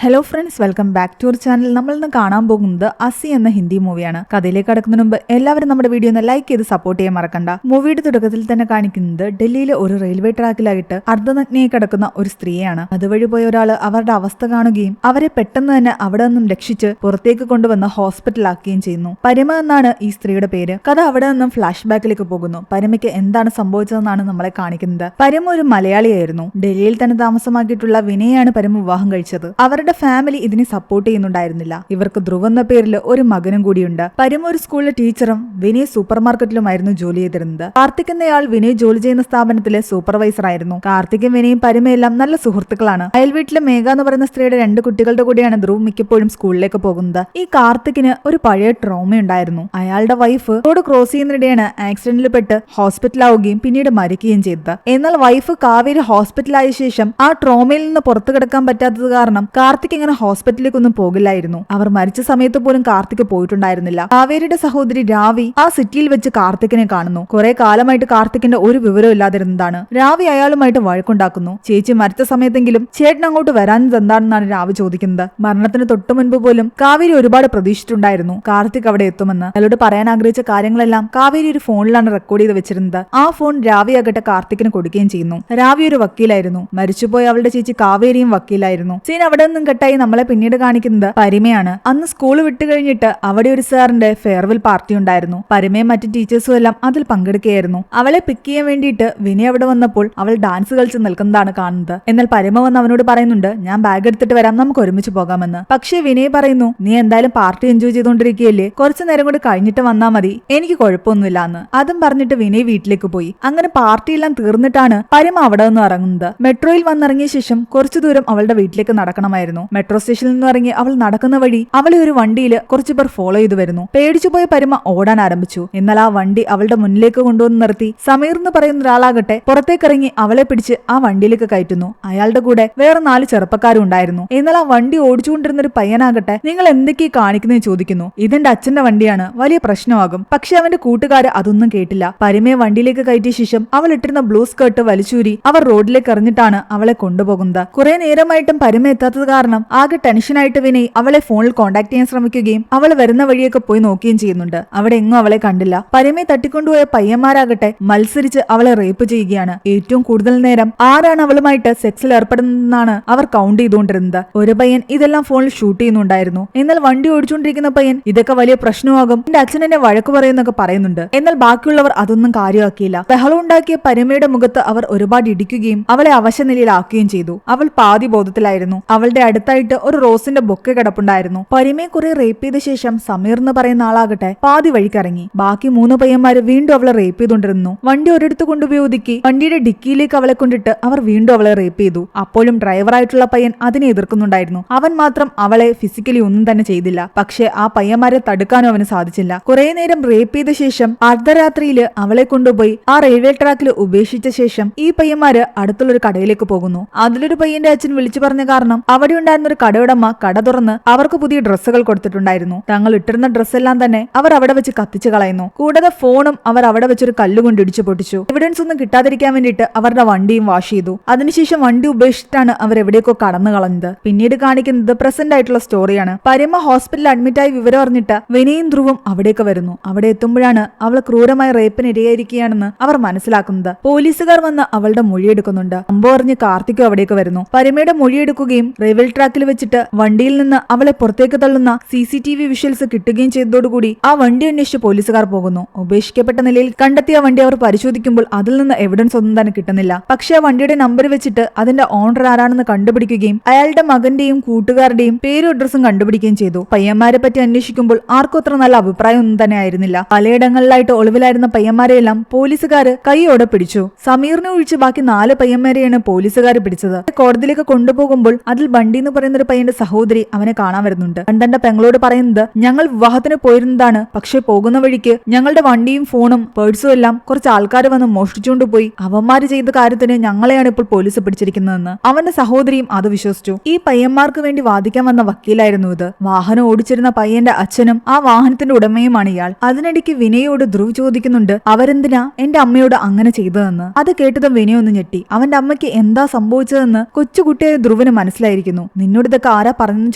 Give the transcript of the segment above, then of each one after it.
Hello friends, welcome back to our channel. നമ്മൾ ഇന്ന് കാണാൻ പോകുന്നത് അസി എന്ന ഹിന്ദി മൂവിയാണ്. കഥയിലേക്ക് കടക്കുന്നതിന് മുമ്പ് എല്ലാവരും നമ്മുടെ വീഡിയോ ഒന്ന് ലൈക്ക് ചെയ്ത് സപ്പോർട്ട് ചെയ്യാൻ മറക്കണ്ട. മൂവിയുടെ തുടക്കത്തിൽ തന്നെ കാണിക്കുന്നത് ഡൽഹിയിലെ ഒരു റെയിൽവേ ട്രാക്കിലായിട്ട് അർദ്ധനഗ്നയായി കിടക്കുന്ന ഒരു സ്ത്രീയാണ്. അതുവഴി പോയ ഒരാൾ അവരുടെ അവസ്ഥ കാണുകയും അവരെ പെട്ടെന്ന് തന്നെ അവിടെ നിന്നും രക്ഷിച്ച് പുറത്തേക്ക് കൊണ്ടുവന്ന് ഹോസ്പിറ്റലാക്കുകയും ചെയ്യുന്നു. പരിമ എന്നാണ് ഈ സ്ത്രീയുടെ പേര്. കഥ അവിടെ നിന്നും ഫ്ലാഷ് ബാക്കിലേക്ക് പോകുന്നു. പരിമയ്ക്ക് എന്താണ് സംഭവിച്ചതെന്നാണ് നമ്മളെ കാണിക്കുന്നത്. പരിമ ഒരു മലയാളിയായിരുന്നു. ഡൽഹിയിൽ തന്നെ താമസമാക്കിയിട്ടുള്ള വിനയാണ് പരിമ വിവാഹം കഴിച്ചത്. അവരുടെ ഫാമിലി ഇതിനെ സപ്പോർട്ട് ചെയ്യുന്നുണ്ടായിരുന്നില്ല. ഇവർക്ക് ധ്രുവ് എന്ന പേരിൽ ഒരു മകനും കൂടിയുണ്ട്. പരിമ ഒരു സ്കൂളിലെ ടീച്ചറും വിനയ് സൂപ്പർ മാർക്കറ്റിലുമായിരുന്നു ജോലി ചെയ്തിരുന്നത്. കാർത്തിക് എന്നയാൾ വിനയ് ജോലി ചെയ്യുന്ന സ്ഥാപനത്തിലെ സൂപ്പർവൈസർ ആയിരുന്നു. കാർത്തികും വിനയും പരിമയെല്ലാം നല്ല സുഹൃത്തുക്കളാണ്. അയൽവീട്ടിലെ മേഘ എന്ന് പറയുന്ന സ്ത്രീയുടെ 2 കുട്ടികളുടെ കൂടെയാണ് ധ്രുവ് മിക്കപ്പോഴും സ്കൂളിലേക്ക് പോകുന്നത്. ഈ കാർത്തികിന് ഒരു പഴയ ട്രോമ ഉണ്ടായിരുന്നു. അയാളുടെ വൈഫ് റോഡ് ക്രോസ് ചെയ്യുന്നതിനിടെയാണ് ആക്സിഡന്റിൽ പെട്ട് ഹോസ്പിറ്റലാവുകയും പിന്നീട് മരിക്കുകയും ചെയ്തത്. എന്നാൽ വൈഫ് കാവേരി ഹോസ്പിറ്റലായ ശേഷം ആ ട്രോമയിൽ നിന്ന് പുറത്തു കിടക്കാൻ പറ്റാത്തത് കാരണം കാർത്തിക് ഇങ്ങനെ ഹോസ്പിറ്റലിലേക്കൊന്നും പോകില്ലായിരുന്നു. അവർ മരിച്ച സമയത്ത് പോലും കാർത്തിക് പോയിട്ടുണ്ടായിരുന്നില്ല. കാവേരിയുടെ സഹോദരി രാവി ആ സിറ്റിയിൽ വെച്ച് കാർത്തികിനെ കാണുന്നു. കുറെ കാലമായിട്ട് കാർത്തികിന്റെ ഒരു വിവരവും ഇല്ലാതിരുന്നതാണ്. രാവി അയാളുമായിട്ട് വഴക്കുണ്ടാക്കുന്നു. ചേച്ചി മരിച്ച സമയത്തെങ്കിലും ചേട്ടൻ അങ്ങോട്ട് വരാഞ്ഞത് എന്താണെന്നാണ് രാവി ചോദിക്കുന്നത്. മരണത്തിന് തൊട്ടു മുൻപ് പോലും കാവേരി ഒരുപാട് പ്രതീക്ഷിച്ചിട്ടുണ്ടായിരുന്നു കാർത്തിക് അവിടെ എത്തുമെന്ന്. അയാളോട് പറയാൻ ആഗ്രഹിച്ച കാര്യങ്ങളെല്ലാം കാവേരി ഒരു ഫോണിലാണ് റെക്കോർഡ് ചെയ്ത് വെച്ചിരുന്നത്. ആ ഫോൺ രാവി ആകട്ടെ കാർത്തികിന് കൊടുക്കുകയും ചെയ്യുന്നു. രാവി ഒരു വക്കീലായിരുന്നു. മരിച്ചുപോയ അവളുടെ ചേച്ചി കാവേരിയും വക്കീലായിരുന്നു. സീൻ അവിടെ നിന്നും കെട്ടായി നമ്മളെ പിന്നീട് കാണിക്കുന്നത് പരിമയാണ്. അന്ന് സ്കൂൾ വിട്ടു കഴിഞ്ഞിട്ട് അവിടെ ഒരു സാറിന്റെ ഫെയർവെൽ പാർട്ടി ഉണ്ടായിരുന്നു. പരിമയും മറ്റു ടീച്ചേഴ്സും എല്ലാം അതിൽ പങ്കെടുക്കുകയായിരുന്നു. അവളെ പിക്ക് ചെയ്യാൻ വേണ്ടിയിട്ട് വിനയ് അവിടെ വന്നപ്പോൾ അവൾ ഡാൻസ് കളിച്ച് നിൽക്കുന്നതാണ് കാണുന്നത്. എന്നാൽ പരിമ വന്ന് അവനോട് പറയുന്നുണ്ട്, ഞാൻ ബാഗ് എടുത്തിട്ട് വരാം, നമുക്ക് ഒരുമിച്ച് പോകാമെന്ന്. പക്ഷേ വിനയ് പറയുന്നു, നീ എന്തായാലും പാർട്ടി എൻജോയ് ചെയ്തുകൊണ്ടിരിക്കുകയല്ലേ, കുറച്ചു നേരം കൂടി കഴിഞ്ഞിട്ട് വന്നാൽ മതി, എനിക്ക് കുഴപ്പമൊന്നുമില്ല എന്ന്. അതും പറഞ്ഞിട്ട് വിനയ് വീട്ടിലേക്ക് പോയി. അങ്ങനെ പാർട്ടിയെല്ലാം തീർന്നിട്ടാണ് പരിമ അവിടെ നിന്ന് ഇറങ്ങുന്നത്. മെട്രോയിൽ വന്നിറങ്ങിയ ശേഷം കുറച്ചു ദൂരം അവളുടെ വീട്ടിലേക്ക് നടക്കണമായിരുന്നു. മെട്രോ സ്റ്റേഷനിൽ നിന്ന് ഇറങ്ങി അവൾ നടക്കുന്ന വഴി അവളെ ഒരു വണ്ടിയിൽ കുറച്ചു പേർ ഫോളോ ചെയ്തു വരുന്നു. പേടിച്ചുപോയ പരിമ ഓടാൻ ആരംഭിച്ചു. എന്നാൽ ആ വണ്ടി അവളുടെ മുന്നിലേക്ക് കൊണ്ടുവന്ന് നിർത്തി. സമീർ എന്ന് പറയുന്ന ഒരാളാകട്ടെ പുറത്തേക്കിറങ്ങി അവളെ പിടിച്ച് ആ വണ്ടിയിലേക്ക് കയറ്റുന്നു. അയാളുടെ കൂടെ വേറെ 4 ചെറുപ്പക്കാരും ഉണ്ടായിരുന്നു. എന്നാൽ ആ വണ്ടി ഓടിച്ചുകൊണ്ടിരുന്ന ഒരു പയ്യനാകട്ടെ, നിങ്ങൾ എന്തൊക്കെയാ കാണിക്കുന്നതെന്ന് ചോദിക്കുന്നു. ഇതെന്റെ അച്ഛന്റെ വണ്ടിയാണ്, വലിയ പ്രശ്നമാകും. പക്ഷെ അവന്റെ കൂട്ടുകാര് അതൊന്നും കേട്ടില്ല. പരിമയെ വണ്ടിയിലേക്ക് കയറ്റിയ ശേഷം അവൾ ഇട്ടിരുന്ന ബ്ലൂ സ്കേർട്ട് വലിച്ചൂരി അവർ റോഡിലേക്ക് എറിഞ്ഞിട്ടാണ് അവളെ കൊണ്ടുപോകുന്നത്. കുറെ നേരമായിട്ടും പരിമ എത്താത്തത് കാരണം ആകെ ടെൻഷനായിട്ട് വിനയ് അവളെ ഫോണിൽ കോൺടാക്ട് ചെയ്യാൻ ശ്രമിക്കുകയും അവൾ വരുന്ന വഴിയൊക്കെ പോയി നോക്കുകയും ചെയ്യുന്നുണ്ട്. അവിടെ എങ്ങും അവളെ കണ്ടില്ല. പരിമയെ തട്ടിക്കൊണ്ടുപോയ പയ്യന്മാരാകട്ടെ മത്സരിച്ച് അവളെ റേപ്പ് ചെയ്യുകയാണ്. ഏറ്റവും കൂടുതൽ നേരം ആരാണ് അവളുമായിട്ട് സെക്സിൽ ഏർപ്പെടുന്നതെന്നാണ് അവർ കൗണ്ട് ചെയ്തുകൊണ്ടിരുന്നത്. ഒരു പയ്യൻ ഇതെല്ലാം ഫോണിൽ ഷൂട്ട് ചെയ്യുന്നുണ്ടായിരുന്നു. എന്നാൽ വണ്ടി ഓടിച്ചുകൊണ്ടിരിക്കുന്ന പയ്യൻ ഇതൊക്കെ വലിയ പ്രശ്നമാകും, എന്റെ അച്ഛൻ എന്നെ വഴക്ക് പറയുന്നൊക്കെ പറയുന്നുണ്ട്. എന്നാൽ ബാക്കിയുള്ളവർ അതൊന്നും കാര്യമാക്കിയില്ല. ബഹളം ഉണ്ടാക്കിയ പരിമയുടെ മുഖത്ത് അവർ ഒരുപാട് ഇടിക്കുകയും അവളെ അവശനിലയിലാക്കുകയും ചെയ്തു. അവൾ പാതി ബോധത്തിലായിരുന്നു. അവളുടെ അടുത്തായിട്ട് ഒരു റോസിന്റെ ബൊക്കെ കിടപ്പുണ്ടായിരുന്നു. പരിമയെ കുറെ റേപ്പ് ചെയ്ത ശേഷം സമീർ എന്ന് പറയുന്ന ആളാകട്ടെ പാതി വഴിക്കിറങ്ങി. ബാക്കി 3 പയ്യന്മാര് വീണ്ടും അവളെ റേപ്പ് ചെയ്തുകൊണ്ടിരുന്നു. വണ്ടി ഒരിടത്ത് കൊണ്ടുപോയി ഒതുക്കി വണ്ടിയുടെ ഡിക്കിയിലേക്ക് അവളെ കൊണ്ടിട്ട് അവർ വീണ്ടും അവളെ റേപ്പ് ചെയ്തു. അപ്പോഴും ഡ്രൈവറായിട്ടുള്ള പയ്യൻ അതിനെ എതിർക്കുന്നുണ്ടായിരുന്നു. അവൻ മാത്രം അവളെ ഫിസിക്കലി ഒന്നും തന്നെ ചെയ്തില്ല. പക്ഷെ ആ പയ്യന്മാരെ തടുക്കാനും അവന് സാധിച്ചില്ല. കുറെ നേരം റേപ്പ് ചെയ്ത ശേഷം അർദ്ധരാത്രിയില് അവളെ കൊണ്ടുപോയി ആ റെയിൽവേ ട്രാക്കിൽ ഉപേക്ഷിച്ച ശേഷം ഈ പയ്യന്മാര് അടുത്തുള്ളൊരു കടയിലേക്ക് പോകുന്നു. അതിലൊരു പയ്യന്റെ അച്ഛൻ വിളിച്ചു പറഞ്ഞ കാരണം അവിടെ ഉണ്ടായിരുന്ന ഒരു കടയുടമ കട തുറന്ന് അവർക്ക് പുതിയ ഡ്രസ്സുകൾ കൊടുത്തിട്ടുണ്ടായിരുന്നു. തങ്ങൾ ഇട്ടിരുന്ന ഡ്രസ്സെല്ലാം തന്നെ അവർ അവിടെ വെച്ച് കത്തിച്ചു കളയുന്നു. കൂടാതെ ഫോണും അവർ അവിടെ വെച്ചൊരു കല്ലുകൊണ്ട് ഇടിച്ചു പൊട്ടിച്ചു. എവിഡൻസ് ഒന്നും കിട്ടാതിരിക്കാൻ വേണ്ടിയിട്ട് അവരുടെ വണ്ടിയും വാഷ് ചെയ്തു. അതിനുശേഷം വണ്ടി ഉപേക്ഷിച്ചിട്ടാണ് അവർ എവിടേക്കോ കടന്നു കളഞ്ഞത്. പിന്നീട് കാണിക്കുന്നത് പ്രസന്റ് ആയിട്ടുള്ള സ്റ്റോറിയാണ്. പരിമ ഹോസ്പിറ്റലിൽ അഡ്മിറ്റായി വിവരം അറിഞ്ഞിട്ട് വിനയും ധ്രുവും അവിടേക്ക് വരുന്നു. അവിടെ എത്തുമ്പോഴാണ് അവൾ ക്രൂരമായ റേപ്പിന് ഇരയായിരിക്കുകയാണെന്ന് അവർ മനസ്സിലാക്കുന്നത്. പോലീസുകാർ വന്ന് അവളുടെ മൊഴിയെടുക്കുന്നുണ്ട്. സംഭവം അറിഞ്ഞ് കാർത്തിക്കും അവിടേക്ക് വരുന്നു. പരിമയുടെ മൊഴിയെടുക്കുകയും റെയിൽവേ ട്രാക്കിൽ വെച്ചിട്ട് വണ്ടിയിൽ നിന്ന് അവളെ പുറത്തേക്ക് തള്ളുന്ന CCTV വിഷ്വൽസ് കിട്ടുകയും ചെയ്തതോടുകൂടി ആ വണ്ടി അന്വേഷിച്ച് പോലീസുകാർ പോകുന്നു. ഉപേക്ഷിക്കപ്പെട്ട നിലയിൽ കണ്ടെത്തിയ വണ്ടി അവർ പരിശോധിക്കുമ്പോൾ അതിൽ നിന്ന് എവിഡൻസ് ഒന്നും തന്നെ കിട്ടുന്നില്ല. പക്ഷേ ആ വണ്ടിയുടെ നമ്പർ വെച്ചിട്ട് അതിന്റെ ഓണർ ആരാണെന്ന് കണ്ടുപിടിക്കുകയും അയാളുടെ മകന്റെയും കൂട്ടുകാരുടെയും പേരും അഡ്രസ്സും കണ്ടുപിടിക്കുകയും ചെയ്തു. പയ്യന്മാരെ പറ്റി അന്വേഷിക്കുമ്പോൾ ആർക്കും അത്ര നല്ല അഭിപ്രായം ഒന്നും തന്നെ ആയിരുന്നില്ല. പലയിടങ്ങളിലായിട്ട് ഒളിവിലായിരുന്ന പയ്യന്മാരെയെല്ലാം പോലീസുകാർ കൈയോടെ പിടിച്ചു. സമീറിനെ ഒഴിച്ച് ബാക്കി 4 പയ്യന്മാരെയാണ് പോലീസുകാർ പിടിച്ചത്. കോടതിയിലേക്ക് കൊണ്ടുപോകുമ്പോൾ അതിൽ ബണ്ടി എന്ന് പറയുന്ന ഒരു പയ്യന്റെ സഹോദരി അവനെ കാണാൻ വരുന്നുണ്ട്. തന്റെ പെങ്ങളോട് പറയുന്നത്, ഞങ്ങൾ വിവാഹത്തിന് പോയിരുന്നതാണ്, പക്ഷെ പോകുന്ന വഴിക്ക് ഞങ്ങളുടെ വണ്ടിയും ഫോണും പേഴ്സും എല്ലാം കുറച്ച് ആൾക്കാർ വന്ന് മോഷ്ടിച്ചുകൊണ്ട് പോയി. അവന്മാര് ചെയ്ത കാര്യത്തിന് ഞങ്ങളെയാണ് ഇപ്പോൾ പോലീസ് പിടിച്ചിരിക്കുന്നതെന്ന്. അവന്റെ സഹോദരിയും അത് വിശ്വസിച്ചു. ഈ പയ്യന്മാർക്ക് വേണ്ടി വാദിക്കാൻ വന്ന വക്കീലായിരുന്നു ഇത്. വാഹനം ഓടിച്ചിരുന്ന പയ്യന്റെ അച്ഛനും ആ വാഹനത്തിന്റെ ഉടമയുമാണ് ഇയാൾ. അതിനിടയ്ക്ക് വിനയോട് ധ്രുവ് ചോദിക്കുന്നുണ്ട്, അവരെന്തിനാ എന്റെ അമ്മയോട് അങ്ങനെ ചെയ്തതെന്ന്. അത് കേട്ടതും വിനയ ഒന്ന് ഞെട്ടി. അവന്റെ അമ്മയ്ക്ക് എന്താ സംഭവിച്ചതെന്ന് കൊച്ചുകുട്ടിയായ ധ്രുവിന് മനസ്സിലായിരിക്കുന്നു. നിന്നോട് ഇതൊക്കെ ആരാ പറഞ്ഞെന്ന്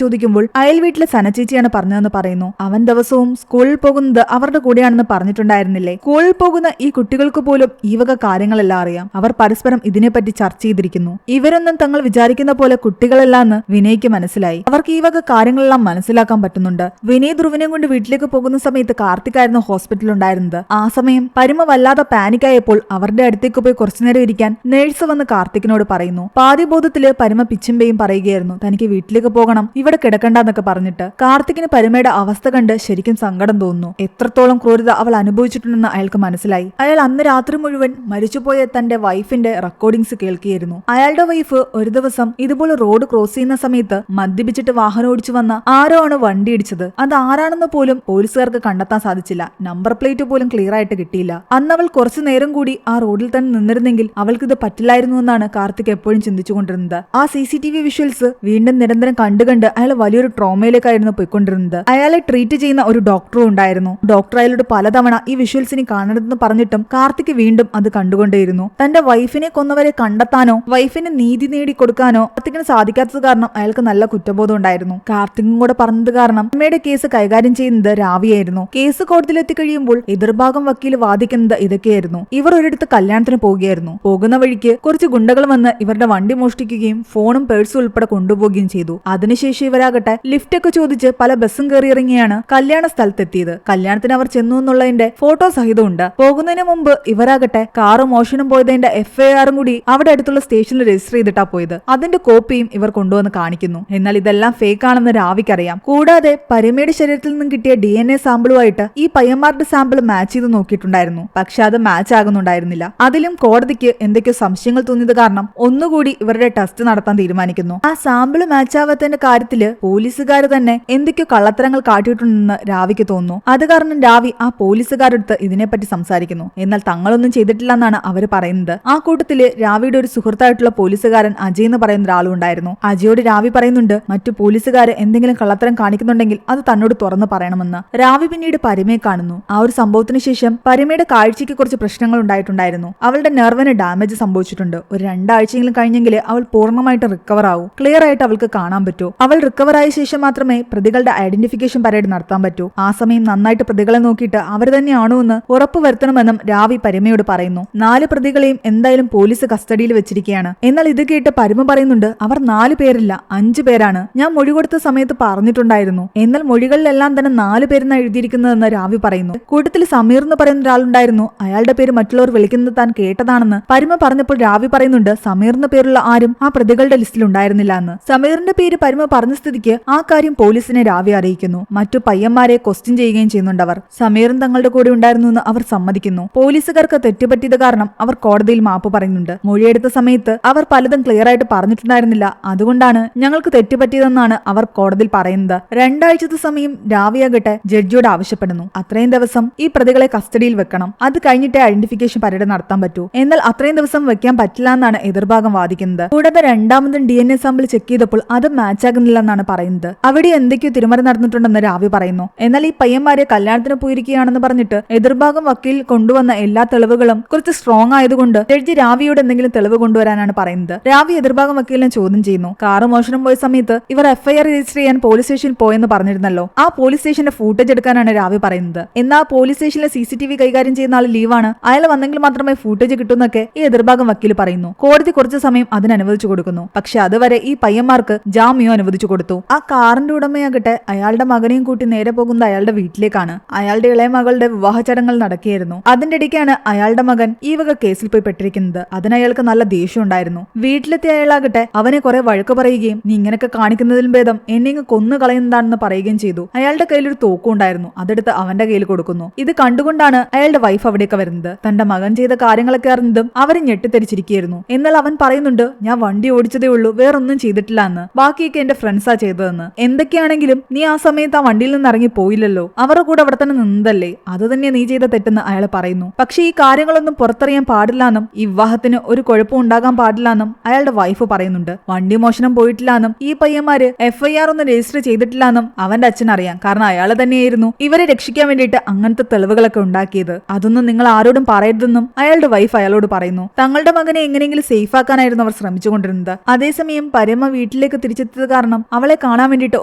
ചോദിക്കുമ്പോൾ അയൽ വീട്ടിലെ സനച്ചേച്ചിയാണ് പറഞ്ഞതെന്ന് പറയുന്നു. അവൻ ദിവസവും സ്കൂളിൽ പോകുന്നത് അവരുടെ കൂടെയാണെന്ന് പറഞ്ഞിട്ടുണ്ടായിരുന്നില്ലേ? സ്കൂളിൽ പോകുന്ന ഈ കുട്ടികൾക്ക് പോലും ഈ വക കാര്യങ്ങളെല്ലാം അറിയാം. അവർ പരസ്പരം ഇതിനെപ്പറ്റി ചർച്ച ചെയ്തിരിക്കുന്നു. ഇവരൊന്നും തങ്ങൾ വിചാരിക്കുന്ന പോലെ കുട്ടികളല്ലാന്ന് വിനയ്ക്ക് മനസ്സിലായി. അവർക്ക് ഈ വക കാര്യങ്ങളെല്ലാം മനസ്സിലാക്കാൻ പറ്റുന്നുണ്ട്. വിനയ് ധ്രുവിനെ കൊണ്ട് വീട്ടിലേക്ക് പോകുന്ന സമയത്ത് കാർത്തികായിരുന്നു ഹോസ്പിറ്റലിൽ ഉണ്ടായിരുന്നത്. ആ സമയം പരിമ വല്ലാതെ പാനിക്കായപ്പോൾ അവരുടെ അടുത്തേക്ക് പോയി കുറച്ചുനേരം ഇരിക്കാൻ നേഴ്സ് വന്ന് കാർത്തികിനോട് പറയുന്നു. പാതിബോധത്തില് പരിമ പിച്ചുമ്പയും പറയുകയായിരുന്നു, തനിക്ക് വീട്ടിലേക്ക് പോകണം, ഇവിടെ കിടക്കണ്ടെന്നൊക്കെ പറഞ്ഞിട്ട്. കാർത്തികിന് പരിമയുടെ അവസ്ഥ കണ്ട് ശരിക്കും സങ്കടം തോന്നുന്നു. എത്രത്തോളം ക്രൂരത അവൾ അനുഭവിച്ചിട്ടുണ്ടെന്ന് അയാൾക്ക് മനസ്സിലായി. അയാൾ അന്ന് രാത്രി മുഴുവൻ മരിച്ചുപോയ തന്റെ വൈഫിന്റെ റെക്കോർഡിംഗ്സ് കേൾക്കുകയായിരുന്നു. അയാളുടെ വൈഫ് ഒരു ദിവസം ഇതുപോലെ റോഡ് ക്രോസ് ചെയ്യുന്ന സമയത്ത് മദ്യപിച്ചിട്ട് വാഹനം ഓടിച്ചു വന്ന ആരോ ആണ് വണ്ടി ഇടിച്ചത്. അത് ആരാണെന്ന് പോലും പോലീസുകാർക്ക് കണ്ടെത്താൻ സാധിച്ചില്ല. നമ്പർ പ്ലേറ്റ് പോലും ക്ലിയർ ആയിട്ട് കിട്ടിയില്ല. അന്ന് അവൾ കുറച്ചു നേരം കൂടി ആ റോഡിൽ തന്നെ നിന്നിരുന്നെങ്കിൽ അവൾക്കിത് പറ്റില്ലായിരുന്നു എന്നാണ് കാർത്തിക് എപ്പോഴും ചിന്തിച്ചുകൊണ്ടിരുന്നത്. ആ CCTV വിഷ്വൽസ് വീണ്ടും നിരന്തരം കണ്ടുകണ്ട് അയാൾ വലിയൊരു ട്രോമയിലേക്കായിരുന്നു പോയിക്കൊണ്ടിരുന്നത്. അയാളെ ട്രീറ്റ് ചെയ്യുന്ന ഒരു ഡോക്ടറും ഉണ്ടായിരുന്നു. ഡോക്ടർ അയാളോട് പലതവണ ഈ വിഷ്വൽസിനെ കാണരുതെന്ന് പറഞ്ഞിട്ടും കാർത്തിക് വീണ്ടും അത് കണ്ടുകൊണ്ടേയിരുന്നു. തന്റെ വൈഫിനെ കൊന്നവരെ കണ്ടെത്താനോ വൈഫിന് നീതി നേടിക്കൊടുക്കാനോ കാർത്തികിന് സാധിക്കാത്തത് കാരണം അയാൾക്ക് നല്ല കുറ്റബോധം ഉണ്ടായിരുന്നു. കാർത്തികും കൂടെ പറഞ്ഞത് കാരണം അമ്മയുടെ കേസ് കൈകാര്യം ചെയ്യുന്നത് രാവിയായിരുന്നു. കേസ് കോടതിയിലെത്തി കഴിയുമ്പോൾ എതിർഭാഗം വക്കീൽ വാദിക്കുന്നത് ഇതൊക്കെയായിരുന്നു. ഇവർ ഒരിടത്ത് കല്യാണത്തിന് പോവുകയായിരുന്നു. പോകുന്ന വഴിക്ക് കുറച്ച് ഗുണ്ടകൾ വന്ന് ഇവരുടെ വണ്ടി മോഷ്ടിക്കുകയും ഫോണും പേഴ്സും ഉൾപ്പെടെ കൊണ്ടുപോവുകയും ചെയ്തു. അതിനുശേഷം ഇവരാകട്ടെ ലിഫ്റ്റ് ഒക്കെ ചോദിച്ച് പല ബസ്സും കയറി ഇറങ്ങിയാണ് കല്യാണ സ്ഥലത്തെത്തിയത്. കല്യാണത്തിന് അവർ ചെന്നു എന്നുള്ളതിന്റെ ഫോട്ടോ സഹിതമുണ്ട്. പോകുന്നതിന് മുമ്പ് ഇവരാകട്ടെ കാറ് മോഷണം പോയതിന്റെ FIR കൂടി അവിടെ അടുത്തുള്ള സ്റ്റേഷനിൽ രജിസ്റ്റർ ചെയ്തിട്ടാ പോയത്. അതിന്റെ കോപ്പിയും ഇവർ കൊണ്ടുവന്ന് കാണിക്കുന്നു. എന്നാൽ ഇതെല്ലാം ഫേക്ക് ആണെന്ന് രാവിക്കറിയാം. കൂടാതെ പരിമയുടെ ശരീരത്തിൽ നിന്നും കിട്ടിയ DNA സാമ്പിളുമായിട്ട് ഈ പയ്യന്മാരുടെ സാമ്പിൾ മാച്ച് ചെയ്ത് നോക്കിയിട്ടുണ്ടായിരുന്നു. പക്ഷെ അത് മാച്ച് ആകുന്നുണ്ടായിരുന്നില്ല. അതിലും കോടതിക്ക് എന്തൊക്കെയോ സംശയങ്ങൾ തോന്നിയത് കാരണം ഒന്നുകൂടി ഇവരുടെ ടെസ്റ്റ് നടത്താൻ തീരുമാനിക്കുന്നു. ആ സാമ്പിൾ മാച്ച് ആവാത്തതിന്റെ കാര്യത്തില് പോലീസുകാർ തന്നെ എന്തൊക്കെയോ കള്ളത്തരങ്ങൾ കാട്ടിയിട്ടുണ്ടെന്ന് രാവിക്ക് തോന്നുന്നു. അത് കാരണം രാവി ആ പോലീസുകാരടുത്ത് ഇതിനെപ്പറ്റി സംസാരിക്കുന്നു. എന്നാൽ തങ്ങളൊന്നും ചെയ്തിട്ടില്ല എന്നാണ് അവർ പറയുന്നത്. ആ കൂട്ടത്തില് രാവിയുടെ ഒരു സുഹൃത്തായിട്ടുള്ള പോലീസുകാരൻ അജയ് എന്ന് പറയുന്ന ഒരാളും ഉണ്ടായിരുന്നു. അജയോട് രാവി പറയുന്നുണ്ട് മറ്റു പോലീസുകാര് എന്തെങ്കിലും കള്ളത്തരം കാണിക്കുന്നുണ്ടെങ്കിൽ അത് തന്നോട് തുറന്നു പറയണമെന്ന്. രാവി പിന്നീട് പരിമയെ കാണുന്നു. ആ ഒരു സംഭവത്തിന് ശേഷം പരിമയുടെ കാഴ്ചയ്ക്ക് കുറച്ച് പ്രശ്നങ്ങൾ ഉണ്ടായിട്ടുണ്ടായിരുന്നു. അവളുടെ നെർവിന് ഡാമേജ് സംഭവിച്ചിട്ടുണ്ട്. ഒരു 2 ആഴ്ചയെങ്കിലും കഴിഞ്ഞെങ്കിൽ അവൾ പൂർണ്ണമായിട്ട് റിക്കവർ ആവും. ക്ലിയർ ആയിട്ട് അവൾക്ക് കാണാൻ പറ്റൂ. അവൾ റിക്കവർ ആയ ശേഷം മാത്രമേ പ്രതികളുടെ ഐഡന്റിഫിക്കേഷൻ പരേഡ് നടത്താൻ പറ്റൂ. ആ സമയം നന്നായിട്ട് പ്രതികളെ നോക്കിയിട്ട് അവർ തന്നെയാണോ എന്ന് ഉറപ്പുവരുത്തണമെന്നും രാവി പരിമയോട് പറയുന്നു. 4 പ്രതികളെയും എന്തായാലും പോലീസ് കസ്റ്റഡിയിൽ വെച്ചിരിക്കുകയാണ്. എന്നാൽ ഇത് കേട്ട് പരിമ പറയുന്നുണ്ട് അവർ 4 പേരില്ല 5 പേരാണ്. ഞാൻ മൊഴി കൊടുത്ത സമയത്ത് പറഞ്ഞിട്ടുണ്ടായിരുന്നു. എന്നാൽ മൊഴികളിലെല്ലാം തന്നെ 4 പേരെന്നാണ് എഴുതിയിരിക്കുന്നതെന്ന് രാവി പറയുന്നു. കൂട്ടത്തിൽ സമീർ എന്ന് പറയുന്ന ഒരാളുണ്ടായിരുന്നു. അയാളുടെ പേര് മറ്റുള്ളവർ വിളിക്കുന്നത് താൻ കേട്ടതാണെന്ന് പരിമ പറഞ്ഞപ്പോൾ രാവി പറയുന്നുണ്ട് സമീർ എന്ന പേരുള്ള ആരും ആ പ്രതികളുടെ ലിസ്റ്റിൽ ഉണ്ടായിരുന്നില്ല എന്ന്. സമീറിന്റെ പേര് പരിമ പറഞ്ഞ സ്ഥിതിക്ക് ആ കാര്യം പോലീസിനെ രാവി അറിയിക്കുന്നു. മറ്റു പയ്യന്മാരെ ക്വസ്റ്റ്യൻ ചെയ്യുകയും ചെയ്യുന്നുണ്ട്. അവർ സമീറും തങ്ങളുടെ കൂടെ ഉണ്ടായിരുന്നു എന്ന് അവർ സമ്മതിക്കുന്നു. പോലീസുകാർക്ക് തെറ്റുപറ്റിയത് കാരണം അവർ കോടതിയിൽ മാപ്പ് പറയുന്നുണ്ട്. മൊഴിയെടുത്ത സമയത്ത് അവർ പലതും ക്ലിയർ ആയിട്ട് പറഞ്ഞിട്ടുണ്ടായിരുന്നില്ല. അതുകൊണ്ടാണ് ഞങ്ങൾക്ക് തെറ്റുപറ്റിയതെന്നാണ് അവർ കോടതിയിൽ പറയുന്നത്. 2 ആഴ്ചത്തെ സമയം രാവിയാകട്ടെ ജഡ്ജിയോട് ആവശ്യപ്പെടുന്നു. അത്രയും ദിവസം ഈ പ്രതികളെ കസ്റ്റഡിയിൽ വെക്കണം. അത് കഴിഞ്ഞിട്ടേ ഐഡന്റിഫിക്കേഷൻ പരേഡ് നടത്താൻ പറ്റൂ. എന്നാൽ അത്രയും ദിവസം വെക്കാൻ പറ്റില്ല എന്നാണ് എതിർഭാഗം വാദിക്കുന്നത്. കൂടാതെ രണ്ടാമതും DNA സാമ്പിൾ ചെക്ക് ചെയ്തപ്പോൾ അത് മാച്ച് ആകുന്നില്ലെന്നാണ് പറയുന്നത്. അവിടെ എന്തൊക്കെയോ തിരുമറി നടന്നിട്ടുണ്ടെന്ന് രാവി പറയുന്നു. എന്നാൽ ഈ പയ്യന്മാരെ കല്യാണത്തിന് പോയിരിക്കുകയാണെന്ന് പറഞ്ഞിട്ട് എതിർഭാഗം വക്കീൽ കൊണ്ടുവന്ന എല്ലാ തെളിവുകളും കുറച്ച് സ്ട്രോങ് ആയതുകൊണ്ട് ജഡ്ജി രാവിയോട് എന്തെങ്കിലും തെളിവ് കൊണ്ടുവരാനാണ് പറയുന്നത്. രാവി എതിർഭാഗം വക്കീലിനെ ചോദ്യം ചെയ്യുന്നു. കാറ് മോഷണം പോയ സമയത്ത് ഇവർ FIR രജിസ്റ്റർ ചെയ്യാൻ പോലീസ് സ്റ്റേഷനിൽ പോയെന്ന് പറഞ്ഞിരുന്നല്ലോ. ആ പോലീസ് സ്റ്റേഷന്റെ ഫൂട്ടേജ് എടുക്കാനാണ് രാവി പറയുന്നത്. എന്നാൽ പോലീസ് സ്റ്റേഷനിലെ CCTV കൈകാര്യം ചെയ്യുന്ന ആൾ ലീവാണ്. അയാൾ വന്നെങ്കിൽ മാത്രമേ ഫൂട്ടേജ് കിട്ടുന്നൊക്കെ ഈ എതിർഭാഗം വക്കീൽ പറയുന്നു. കോടതി കുറച്ച് സമയം അതിന് അനുവദിച്ചു കൊടുക്കുന്നു. പക്ഷെ അതുവരെ ഈ പയ്യന്മാർക്ക് ജാമ്യം അനുവദിച്ചു കൊടുത്തു. ആ കാറിന്റെ ഉടമയാകട്ടെ അയാളുടെ മകനെയും കൂട്ടി നേരെ പോകുന്നത് അയാളുടെ വീട്ടിലേക്കാണ്. അയാളുടെ ഇളയ മകളുടെ വിവാഹ ചടങ്ങുകൾ നടക്കുകയായിരുന്നു. അതിന്റെ ഇടയ്ക്കാണ് അയാളുടെ മകൻ ഈ വക കേസിൽ പോയി പെട്ടിരിക്കുന്നത്. അതിന് അയാൾക്ക് നല്ല ദേഷ്യം ഉണ്ടായിരുന്നു. വീട്ടിലെത്തിയ അയാളാകട്ടെ അവനെ കുറെ വഴക്ക് പറയുകയും നീ ഇങ്ങനെയൊക്കെ കാണിക്കുന്നതിലും ഭേദം എന്നെ കൊന്നു കളയുന്നതാണെന്ന് പറയുകയും ചെയ്തു. അയാളുടെ കയ്യിൽ ഒരു തോക്കും ഉണ്ടായിരുന്നു. അതെടുത്ത് അവന്റെ കയ്യിൽ കൊടുക്കുന്നു. ഇത് കണ്ടുകൊണ്ടാണ് അയാളുടെ വൈഫ് അവിടേക്ക് വരുന്നത്. തന്റെ മകൻ ചെയ്ത കാര്യങ്ങളൊക്കെ അറിഞ്ഞതും അവരെ ഞെട്ടിത്തെരിച്ചിരിക്കുകയായിരുന്നു. എന്നാൽ അവൻ പറയുന്നുണ്ട് ഞാൻ വണ്ടി ഓടിച്ചതേ ഉള്ളൂ, വേറൊന്നും ചെയ്തിട്ടില്ല എന്ന്. ബാക്കിയൊക്കെ എന്റെ ഫ്രണ്ട്സാ ചെയ്തതെന്ന്. എന്തൊക്കെയാണെങ്കിലും നീ ആ സമയത്ത് ആ വണ്ടിയിൽ നിന്ന് ഇറങ്ങി പോയില്ലല്ലോ, അവരുടെ കൂടെ അവിടെ തന്നെ നിന്നതല്ലേ, അത് തന്നെ നീ ചെയ്ത തെറ്റെന്ന് അയാൾ പറയുന്നു. പക്ഷെ ഈ കാര്യങ്ങളൊന്നും പുറത്തറിയാൻ പാടില്ല എന്നും ഈ വിവാഹത്തിന് ഒരു കുഴപ്പം ഉണ്ടാകാൻ പാടില്ല എന്നും അയാളുടെ വൈഫ് പറയുന്നുണ്ട്. വണ്ടി മോഷണം പോയിട്ടില്ല എന്നും ഈ പയ്യന്മാര് FIR ഒന്നും രജിസ്റ്റർ ചെയ്തിട്ടില്ല എന്നും അവന്റെ അച്ഛൻ അറിയാം. കാരണം അയാൾ തന്നെയായിരുന്നു ഇവരെ രക്ഷിക്കാൻ വേണ്ടിയിട്ട് അങ്ങനത്തെ തെളിവുകളൊക്കെ ഉണ്ടാക്കിയത്. അതൊന്നും നിങ്ങൾ ആരോടും പറയരുതെന്നും അയാളുടെ വൈഫ് അയാളോട് പറയുന്നു. തങ്ങളുടെ മകനെ എങ്ങനെയെങ്കിലും സേഫ് ആക്കാനായിരുന്നു അവർ ശ്രമിച്ചുകൊണ്ടിരുന്നത്. അതേസമയം പരമ വീട്ടിലേക്ക് തിരിച്ചെത്തിയത് കാരണം അവളെ കാണാൻ വേണ്ടിയിട്ട്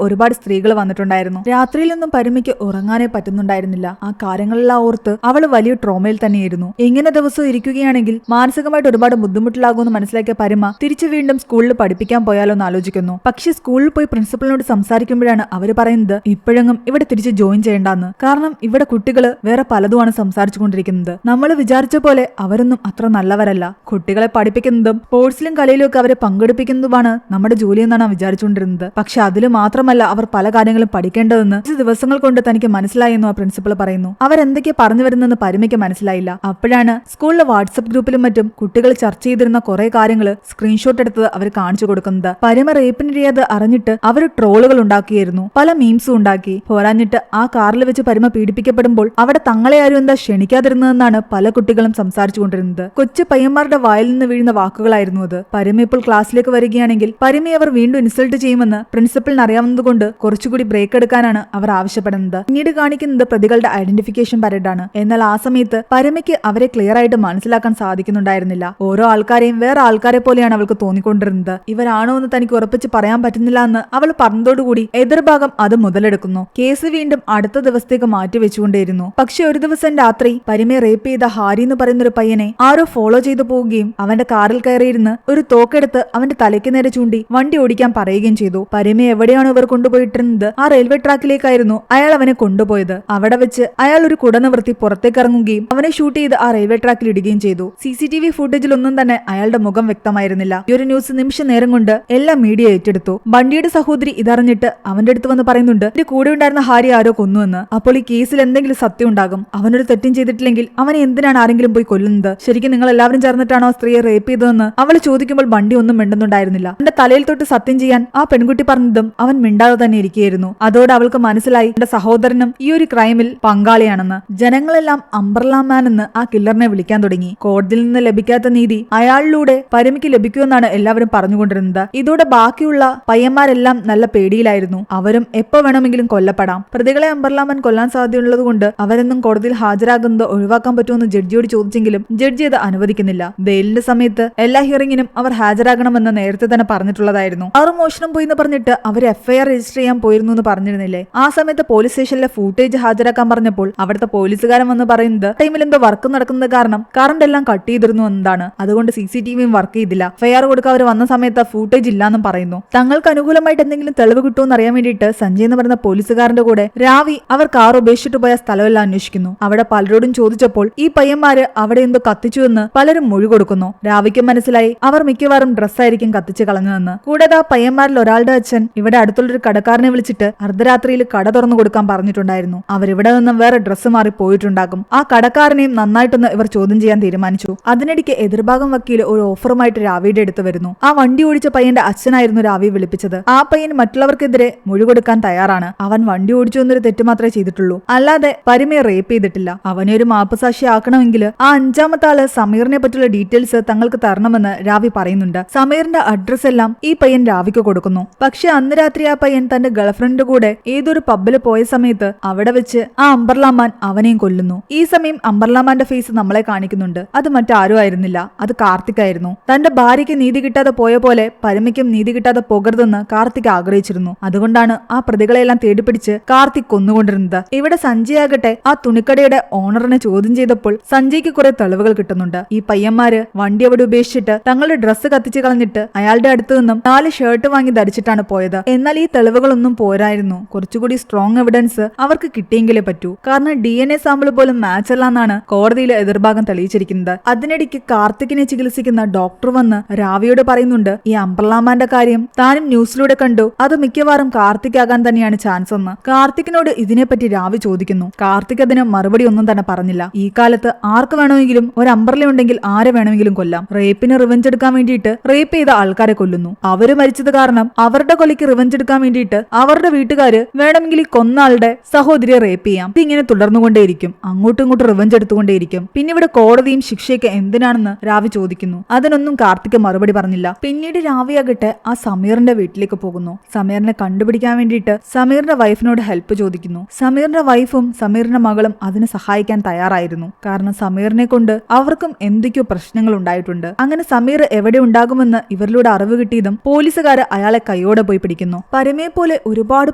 ഒരുപാട് സ്ത്രീകൾ വന്നിട്ടുണ്ടായിരുന്നു. രാത്രിയിലൊന്നും പരിമയ്ക്ക് ഉറങ്ങാനേ പറ്റുന്നുണ്ടായിരുന്നില്ല. ആ കാര്യങ്ങളെല്ലാം ഓർത്ത് അവൾ വലിയ ട്രോമയിൽ തന്നെയായിരുന്നു. ഇങ്ങനെ ദിവസവും ഇരിക്കുകയാണെങ്കിൽ മാനസികമായിട്ട് ഒരുപാട് ബുദ്ധിമുട്ടിലാകുമെന്ന് മനസ്സിലാക്കിയ പരിമ തിരിച്ചു വീണ്ടും സ്കൂളിൽ പഠിപ്പിക്കാൻ പോയാലോ എന്ന് ആലോചിക്കുന്നു. പക്ഷേ സ്കൂളിൽ പോയി പ്രിൻസിപ്പലിനോട് സംസാരിക്കുമ്പോഴാണ് അവർ പറയുന്നത് ഇപ്പോഴെങ്ങും ഇവിടെ തിരിച്ച് ജോയിൻ ചെയ്യേണ്ടെന്ന്. കാരണം ഇവിടെ കുട്ടികള് വേറെ പലതുമാണ് സംസാരിച്ചുകൊണ്ടിരിക്കുന്നത്. നമ്മൾ വിചാരിച്ച പോലെ അവരൊന്നും അത്ര നല്ലവരല്ല. കുട്ടികളെ പഠിപ്പിക്കുന്നതും സ്പോർട്സിലും കലയിലും ഒക്കെ അവരെ പങ്കെടുപ്പിക്കുന്നതുമാണ് നമ്മുടെ ജോലി എന്നാണ് വിചാരിച്ചുകൊണ്ടിരുന്നത്. പക്ഷെ അതിൽ മാത്രമല്ല അവർ പല കാര്യങ്ങളും പഠിക്കേണ്ടതെന്ന് ദിവസങ്ങൾ കൊണ്ട് തനിക്ക് മനസ്സിലായെന്നും ആ പ്രിൻസിപ്പൽ പറയുന്നു. അവരെന്തൊക്കെ പറഞ്ഞു വരുന്നെന്ന് പരിമയ്ക്ക് മനസ്സിലായില്ല. അപ്പോഴാണ് സ്കൂളിലെ വാട്സ്ആപ്പ് ഗ്രൂപ്പിലും മറ്റും കുട്ടികൾ ചർച്ച ചെയ്തിരുന്ന കുറെ കാര്യങ്ങൾ സ്ക്രീൻഷോട്ട് എടുത്തത് അവർ കാണിച്ചു കൊടുക്കുന്നത്. പരിമ റേപ്പിനിടയത് അറിഞ്ഞിട്ട് അവർ ട്രോളുകൾ ഉണ്ടാക്കിയായിരുന്നു. പല മീംസും ഉണ്ടാക്കി. പോരാഞ്ഞിട്ട് ആ കാറിൽ വെച്ച് പരിമ പീഡിപ്പിക്കപ്പെടുമ്പോൾ അവിടെ തങ്ങളെ ആരും എന്താ ക്ഷണിക്കാതിരുന്നതെന്നാണ് പല കുട്ടികളും സംസാരിച്ചുകൊണ്ടിരുന്നത്. കൊച്ചു പയ്യന്മാരുടെ വായിൽ നിന്ന് വീഴുന്ന വാക്കുകളായിരുന്നു അത്. പരിമ ഇപ്പോൾ ക്ലാസ്സിലേക്ക് വരികയാണെങ്കിൽ പരിമയെ അവർ വീണ്ടും ഇൻസൾട്ട് ചെയ്യുമെന്ന് പ്രിൻസിപ്പലിന് അറിയാവുന്നതുകൊണ്ട് കുറച്ചുകൂടി ബ്രേക്ക് എടുക്കാനാണ് അവർ ആവശ്യപ്പെടുന്നത്. പിന്നീട് കാണിക്കുന്നത് പ്രതികളുടെ ഐഡന്റിഫിക്കേഷൻ പരേഡാണ്. എന്നാൽ ആ സമയത്ത് പരിമയ്ക്ക് അവരെ ക്ലിയർ ആയിട്ട് മനസ്സിലാക്കാൻ സാധിക്കുന്നുണ്ടായിരുന്നില്ല. ഓരോ ആൾക്കാരെയും വേറെ ആൾക്കാരെ പോലെയാണ് അവൾക്ക് തോന്നിക്കൊണ്ടിരുന്നത്. ഇവരാണോ എന്ന് തനിക്ക് ഉറപ്പിച്ച് പറയാൻ പറ്റുന്നില്ല എന്ന് അവൾ പറഞ്ഞതോടുകൂടി എതിർഭാഗം അത് മുതലെടുക്കുന്നു. കേസ് വീണ്ടും അടുത്ത ദിവസത്തേക്ക് മാറ്റിവെച്ചുകൊണ്ടേയിരുന്നു. പക്ഷെ ഒരു ദിവസം രാത്രി പരിമയെ റേപ്പ് ചെയ്ത ഹാരി എന്ന് പറയുന്ന ഒരു പയ്യനെ ആരോ ഫോളോ ചെയ്തു പോവുകയും അവന്റെ കാറിൽ കയറിയിരുന്ന് ഒരു തോക്കെടുത്ത് അവന്റെ തലയ്ക്ക് നേരെ ചൂണ്ടി വണ്ടി ഓടിക്കാൻ പറയുകയും ചെയ്തു. പരിമയെ എവിടെയാണ് ഇവർ കൊണ്ടുപോയിട്ടിരുന്നത് ആ റെയിൽവേ ട്രാക്കിലേക്കായിരുന്നു അയാൾ അവനെ കൊണ്ടുപോയത്. അവിടെ വെച്ച് അയാൾ ഒരു കുട നിവർത്തി പുറത്തേക്ക് ഇറങ്ങുകയും അവനെ ഷൂട്ട് ചെയ്ത് ആ റെയിൽവേ ട്രാക്കിൽ ഇടുകയും ചെയ്തു. CCTV ഫുട്ടേജിലൊന്നും തന്നെ അയാളുടെ മുഖം വ്യക്തമായിരുന്നില്ല. ഈ ഒരു ന്യൂസ് നിമിഷ നേരം കൊണ്ട് എല്ലാ മീഡിയ ഏറ്റെടുത്തു. ബണ്ടിയുടെ സഹോദരി ഇതറിഞ്ഞിട്ട് അവന്റെ അടുത്ത് വന്ന് പറയുന്നുണ്ട് എന്റെ കൂടെ ഉണ്ടായിരുന്ന ഹാരി ആരോ കൊന്നുവെന്ന്. അപ്പോൾ ഈ കേസിൽ എന്തെങ്കിലും സത്യം ഉണ്ടാകും. അവനൊരു തെറ്റും ചെയ്തിട്ടില്ലെങ്കിൽ അവനെ എന്തിനാണ് ആരെങ്കിലും പോയി കൊല്ലുന്നത്? ശരിക്കും നിങ്ങൾ എല്ലാവരും ചേർന്നിട്ടാണോ സ്ത്രീയെ റേപ്പ് ചെയ്തതെന്ന് അവൾ ചോദിക്കുമ്പോൾ ബണ്ടി ഒന്നും മിണ്ടുന്നുണ്ടായിരുന്നില്ല. എന്റെ തലയിൽ തൊട്ട് സത്യം ചെയ്യാൻ ആ പെൺകുട്ടി പറഞ്ഞതും അവൻ മിണ്ടാതെ തന്നെ ഇരിക്കുകയായിരുന്നു. അതോടെ അവൾക്ക് മനസ്സിലായി എന്റെ സഹോദരനും ഈ ഒരു ക്രൈമിൽ പങ്കാളിയാണെന്ന്. ജനങ്ങളെല്ലാം അംബ്രല്ല മാൻ എന്ന് ആ കില്ലറിനെ വിളിക്കാൻ തുടങ്ങി. കോടതിയിൽ നിന്ന് ലഭിക്കാത്ത നീതി അയാളിലൂടെ പരിമയ്ക്ക് ലഭിക്കുമെന്നാണ് എല്ലാവരും പറഞ്ഞുകൊണ്ടിരുന്നത്. ഇതോടെ ബാക്കിയുള്ള പയ്യന്മാരെല്ലാം നല്ല പേടിയിലായിരുന്നു. അവരും എപ്പോ വേണമെങ്കിലും കൊല്ലപ്പെടാം. പ്രതികളെ അംബ്രല്ല മാൻ കൊല്ലാൻ സാധ്യതയുള്ളതുകൊണ്ട് അവരെന്നും കോടതിയിൽ ഹാജരാകുന്നത് ഒഴിവാക്കാൻ പറ്റുമെന്ന് ജഡ്ജിയോട് ചോദിച്ചെങ്കിലും ജഡ്ജി അത് അനുവദിക്കുന്നില്ല. ബെയിലിന്റെ സമയത്ത് എല്ലാ ഹിയറിംഗിനും അവർ ഹാജരാകണമെന്ന് നേരത്തെ തന്നെ പറഞ്ഞിട്ടുള്ളതായിരുന്നു. അവർ മോഷണം പോയി എന്ന് പറഞ്ഞിട്ട് അവർ FIR രജിസ്റ്റർ ചെയ്യാൻ പോയിരുന്നു എന്ന് പറഞ്ഞിരുന്നില്ലേ? ആ സമയത്ത് പോലീസ് സ്റ്റേഷനിലെ ഫൂട്ടേജ് ഹാജരാക്കാൻ പറഞ്ഞപ്പോൾ അവിടുത്തെ പോലീസുകാരൻ വന്ന് പറയുന്നത് ടൈമിൽ എന്തോ വർക്ക് നടക്കുന്നത് കാരണം കറണ്ട് എല്ലാം കട്ട് ചെയ്തിരുന്നു എന്നതാണ്. അതുകൊണ്ട് CCTVയും വർക്ക് ചെയ്തില്ല. FIR കൊടുക്കാൻ അവർ വന്ന സമയത്ത് ഫൂട്ടേജ് ഇല്ലാന്നും പറയുന്നു. തങ്ങൾക്ക് അനുകൂലമായിട്ട് എന്തെങ്കിലും തെളിവ് കിട്ടുമെന്ന് അറിയാൻ വേണ്ടിയിട്ട് സഞ്ജയ് എന്ന് പറയുന്ന പോലീസുകാരന്റെ കൂടെ രാവി അവർ കാർ ഉപേക്ഷിച്ചിട്ട് പോയ സ്ഥലമെല്ലാം അന്വേഷിക്കുന്നു. അവിടെ പലരോടും ചോദിച്ചപ്പോൾ ഈ പയ്യന്മാര് അവിടെ എന്തോ കത്തിച്ചു എന്ന് പലരും മൊഴി കൊടുക്കുന്നു. രാവിക്ക് മനസ്സിലായി അവർ മിക്കവാറും ഡ്രസ്സായിരിക്കും കത്തിച്ച് കളഞ്ഞതെന്ന്. കൂടാതെ ആ പയ്യന്മാരിൽ ഒരാളുടെ അച്ഛൻ ഇവിടെ അടുത്തുള്ളൊരു കടക്കാരനെ വിളിച്ചിട്ട് അർദ്ധരാത്രിയിൽ കട തുറന്നു കൊടുക്കാൻ പറഞ്ഞിട്ടുണ്ടായിരുന്നു. അവരിവിടെ നിന്നും വേറെ ഡ്രസ്സ് മാറി പോയിട്ടുണ്ടാകും. ആ കടക്കാരനെയും നന്നായിട്ടൊന്ന് ഇവർ ചോദ്യം ചെയ്യാൻ തീരുമാനിച്ചു. അതിനിടയ്ക്ക് എതിർഭാഗം വക്കീൽ ഒരു ഓഫറുമായിട്ട് രാവിയുടെ അടുത്ത് വരുന്നു. ആ വണ്ടി ഓടിച്ച പയ്യന്റെ അച്ഛനായിരുന്നു രാവി വിളിപ്പിച്ചത്. ആ പയ്യൻ മറ്റുള്ളവർക്കെതിരെ മൊഴി കൊടുക്കാൻ തയ്യാറാണ്. അവൻ വണ്ടി ഓടിച്ചു എന്നൊരു തെറ്റ് മാത്രമേ ചെയ്തിട്ടുള്ളൂ, അല്ലാതെ പരിമയെ റേപ്പ് ചെയ്തിട്ടില്ല. അവനെ ഒരു മാപ്പുസാക്ഷി ആക്കണമെങ്കിൽ ആ അഞ്ചാമത്തെ ആള് സമീറിനെ പറ്റിയുള്ള ഡീറ്റെയിൽസ് തങ്ങൾക്ക് തരണമെന്ന് രാവി പറയുന്നുണ്ട്. സമീറിന്റെ അഡ്രസ് എല്ലാം ഈ പയ്യൻ രാവിക്ക് കൊടുക്കുന്നു. പക്ഷെ അന്ന് രാത്രി ആ പയ്യൻ തന്റെ ഗേൾഫ്രണ്ടിന്റെ കൂടെ ഏതൊരു പബ്ബിൽ പോയ സമയത്ത് അവിടെ വെച്ച് ആ അംബർലാമാൻ അവനെയും കൊല്ലുന്നു. ഈ സമയം അംബർലാമാന്റെ ഫേസ് നമ്മളെ കാണിക്കുന്നുണ്ട്. അത് മറ്റാരും ആയിരുന്നില്ല, അത് കാർത്തിക് ആയിരുന്നു. തന്റെ ഭാര്യയ്ക്ക് നീതി കിട്ടാതെ പോയ പോലെ പരിമയ്ക്കും നീതി കിട്ടാതെ പോകരുതെന്ന് കാർത്തിക് ആഗ്രഹിച്ചിരുന്നു. അതുകൊണ്ടാണ് ആ പ്രതികളെല്ലാം തേടിപ്പിടിച്ച് കാർത്തിക് കൊന്നുകൊണ്ടിരുന്നത്. ഇവിടെ സഞ്ജയ് ആകട്ടെ ആ തുണിക്കടയുടെ ഓണറിനെ ചോദ്യം ചെയ്തപ്പോൾ സഞ്ജയ്ക്ക് കുറെ തെളിവുകൾ കിട്ടുന്നുണ്ട്. ഈ പയ്യന്മാര് വണ്ടി അവിടെ ഉപേക്ഷിച്ചിട്ട് തങ്ങളുടെ ഡ്രസ്സ് കത്തിച്ച് കളഞ്ഞിട്ട് അയാളുടെ അടുത്ത് നിന്നും 4 ഷർട്ട് വാങ്ങി ധരിച്ചിട്ടാണ് പോയത്. എന്നാൽ ഈ തെളിവുകളൊന്നും പോരായിരുന്നു. കുറച്ചുകൂടി സ്ട്രോങ് എവിഡൻസ് അവർക്ക് കിട്ടിയെങ്കിലേ പറ്റൂ. കാരണം DNA സാമ്പിൾ പോലും മാച്ച് അല്ലാന്നാണ് കോടതിയിലെ എതിർഭാഗം തെളിയിച്ചിരിക്കുന്നത്. അതിനിടയ്ക്ക് കാർത്തികിനെ ചികിത്സിക്കുന്ന ഡോക്ടർ വന്ന് രാവിയോട് പറയുന്നുണ്ട് ഈ അംബ്രലാമാന്റെ കാര്യം താനും ന്യൂസിലൂടെ കണ്ടു, അത് മിക്കവാറും കാർത്തിക് ആകാൻ തന്നെയാണ് ചാൻസ് എന്ന്. കാർത്തികിനോട് ഇതിനെപ്പറ്റി രാവി ചോദിക്കുന്നു. കാർത്തിക് അതിന് മറുപടി ഒന്നും തന്നെ പറഞ്ഞില്ല. ഈ കാലത്ത് ആർക്ക് വേണമെങ്കിലും ഒരു അംബ്രല ഉണ്ടെങ്കിൽ ആരെ വേണമെങ്കിലും കൊല്ലാം. റേപ്പിന് റിവെഞ്ച് എടുക്കാൻ വേണ്ടിയിട്ട് റേപ്പ് ചെയ്ത ആൾക്കാരെ കൊല്ലുന്നു. അവര് മരിച്ചത് കാരണം അവരുടെ കൊലയ്ക്ക് റിവെഞ്ച് എടുക്കാൻ വേണ്ടിയിട്ട് അവരുടെ വീട്ടുകാര് വേണമെങ്കിൽ ഈ കൊന്ന ആളുടെ സഹോദരിയെ റേപ്പ് ചെയ്യാം. ഇതിങ്ങനെ തുടർന്നുകൊണ്ടേയിരിക്കും, അങ്ങോട്ടും ഇങ്ങോട്ടും റിവെഞ്ച് എടുത്തുകൊണ്ടേയിരിക്കും. പിന്നെ ഇവിടെ കോടതിയും ശിക്ഷയൊക്കെ എന്തിനാണെന്ന് രാവി ചോദിക്കുന്നു. അതിനൊന്നും കാർത്തിക് മറുപടി പറഞ്ഞില്ല. പിന്നീട് രാവിയാകട്ടെ ആ സമീറിന്റെ വീട്ടിലേക്ക് പോകുന്നു. സമീറിനെ കണ്ടുപിടിക്കാൻ വേണ്ടിയിട്ട് സമീറിന്റെ വൈഫിനോട് ഹെൽപ്പ് ചോദിക്കുന്നു. സമീറിന്റെ വൈഫും സമീറിന്റെ മകളും അതിന് സഹായിക്കാൻ തയ്യാറായിരുന്നു. കാരണം സമീറിനെ കൊണ്ട് അവർക്കും എന്തൊക്കെയോ പ്രശ്നങ്ങൾ ഉണ്ടായിട്ടുണ്ട്. അങ്ങനെ സമീർ എവിടെ ഉണ്ടാകുമെന്ന് ഇവരിലൂടെ അറിവ് കിട്ടിയതും പോലീസുകാര് അയാളെ കൈയോടെ പോയി പിടിക്കുന്നു. പരമയെ പോലെ ഒരുപാട്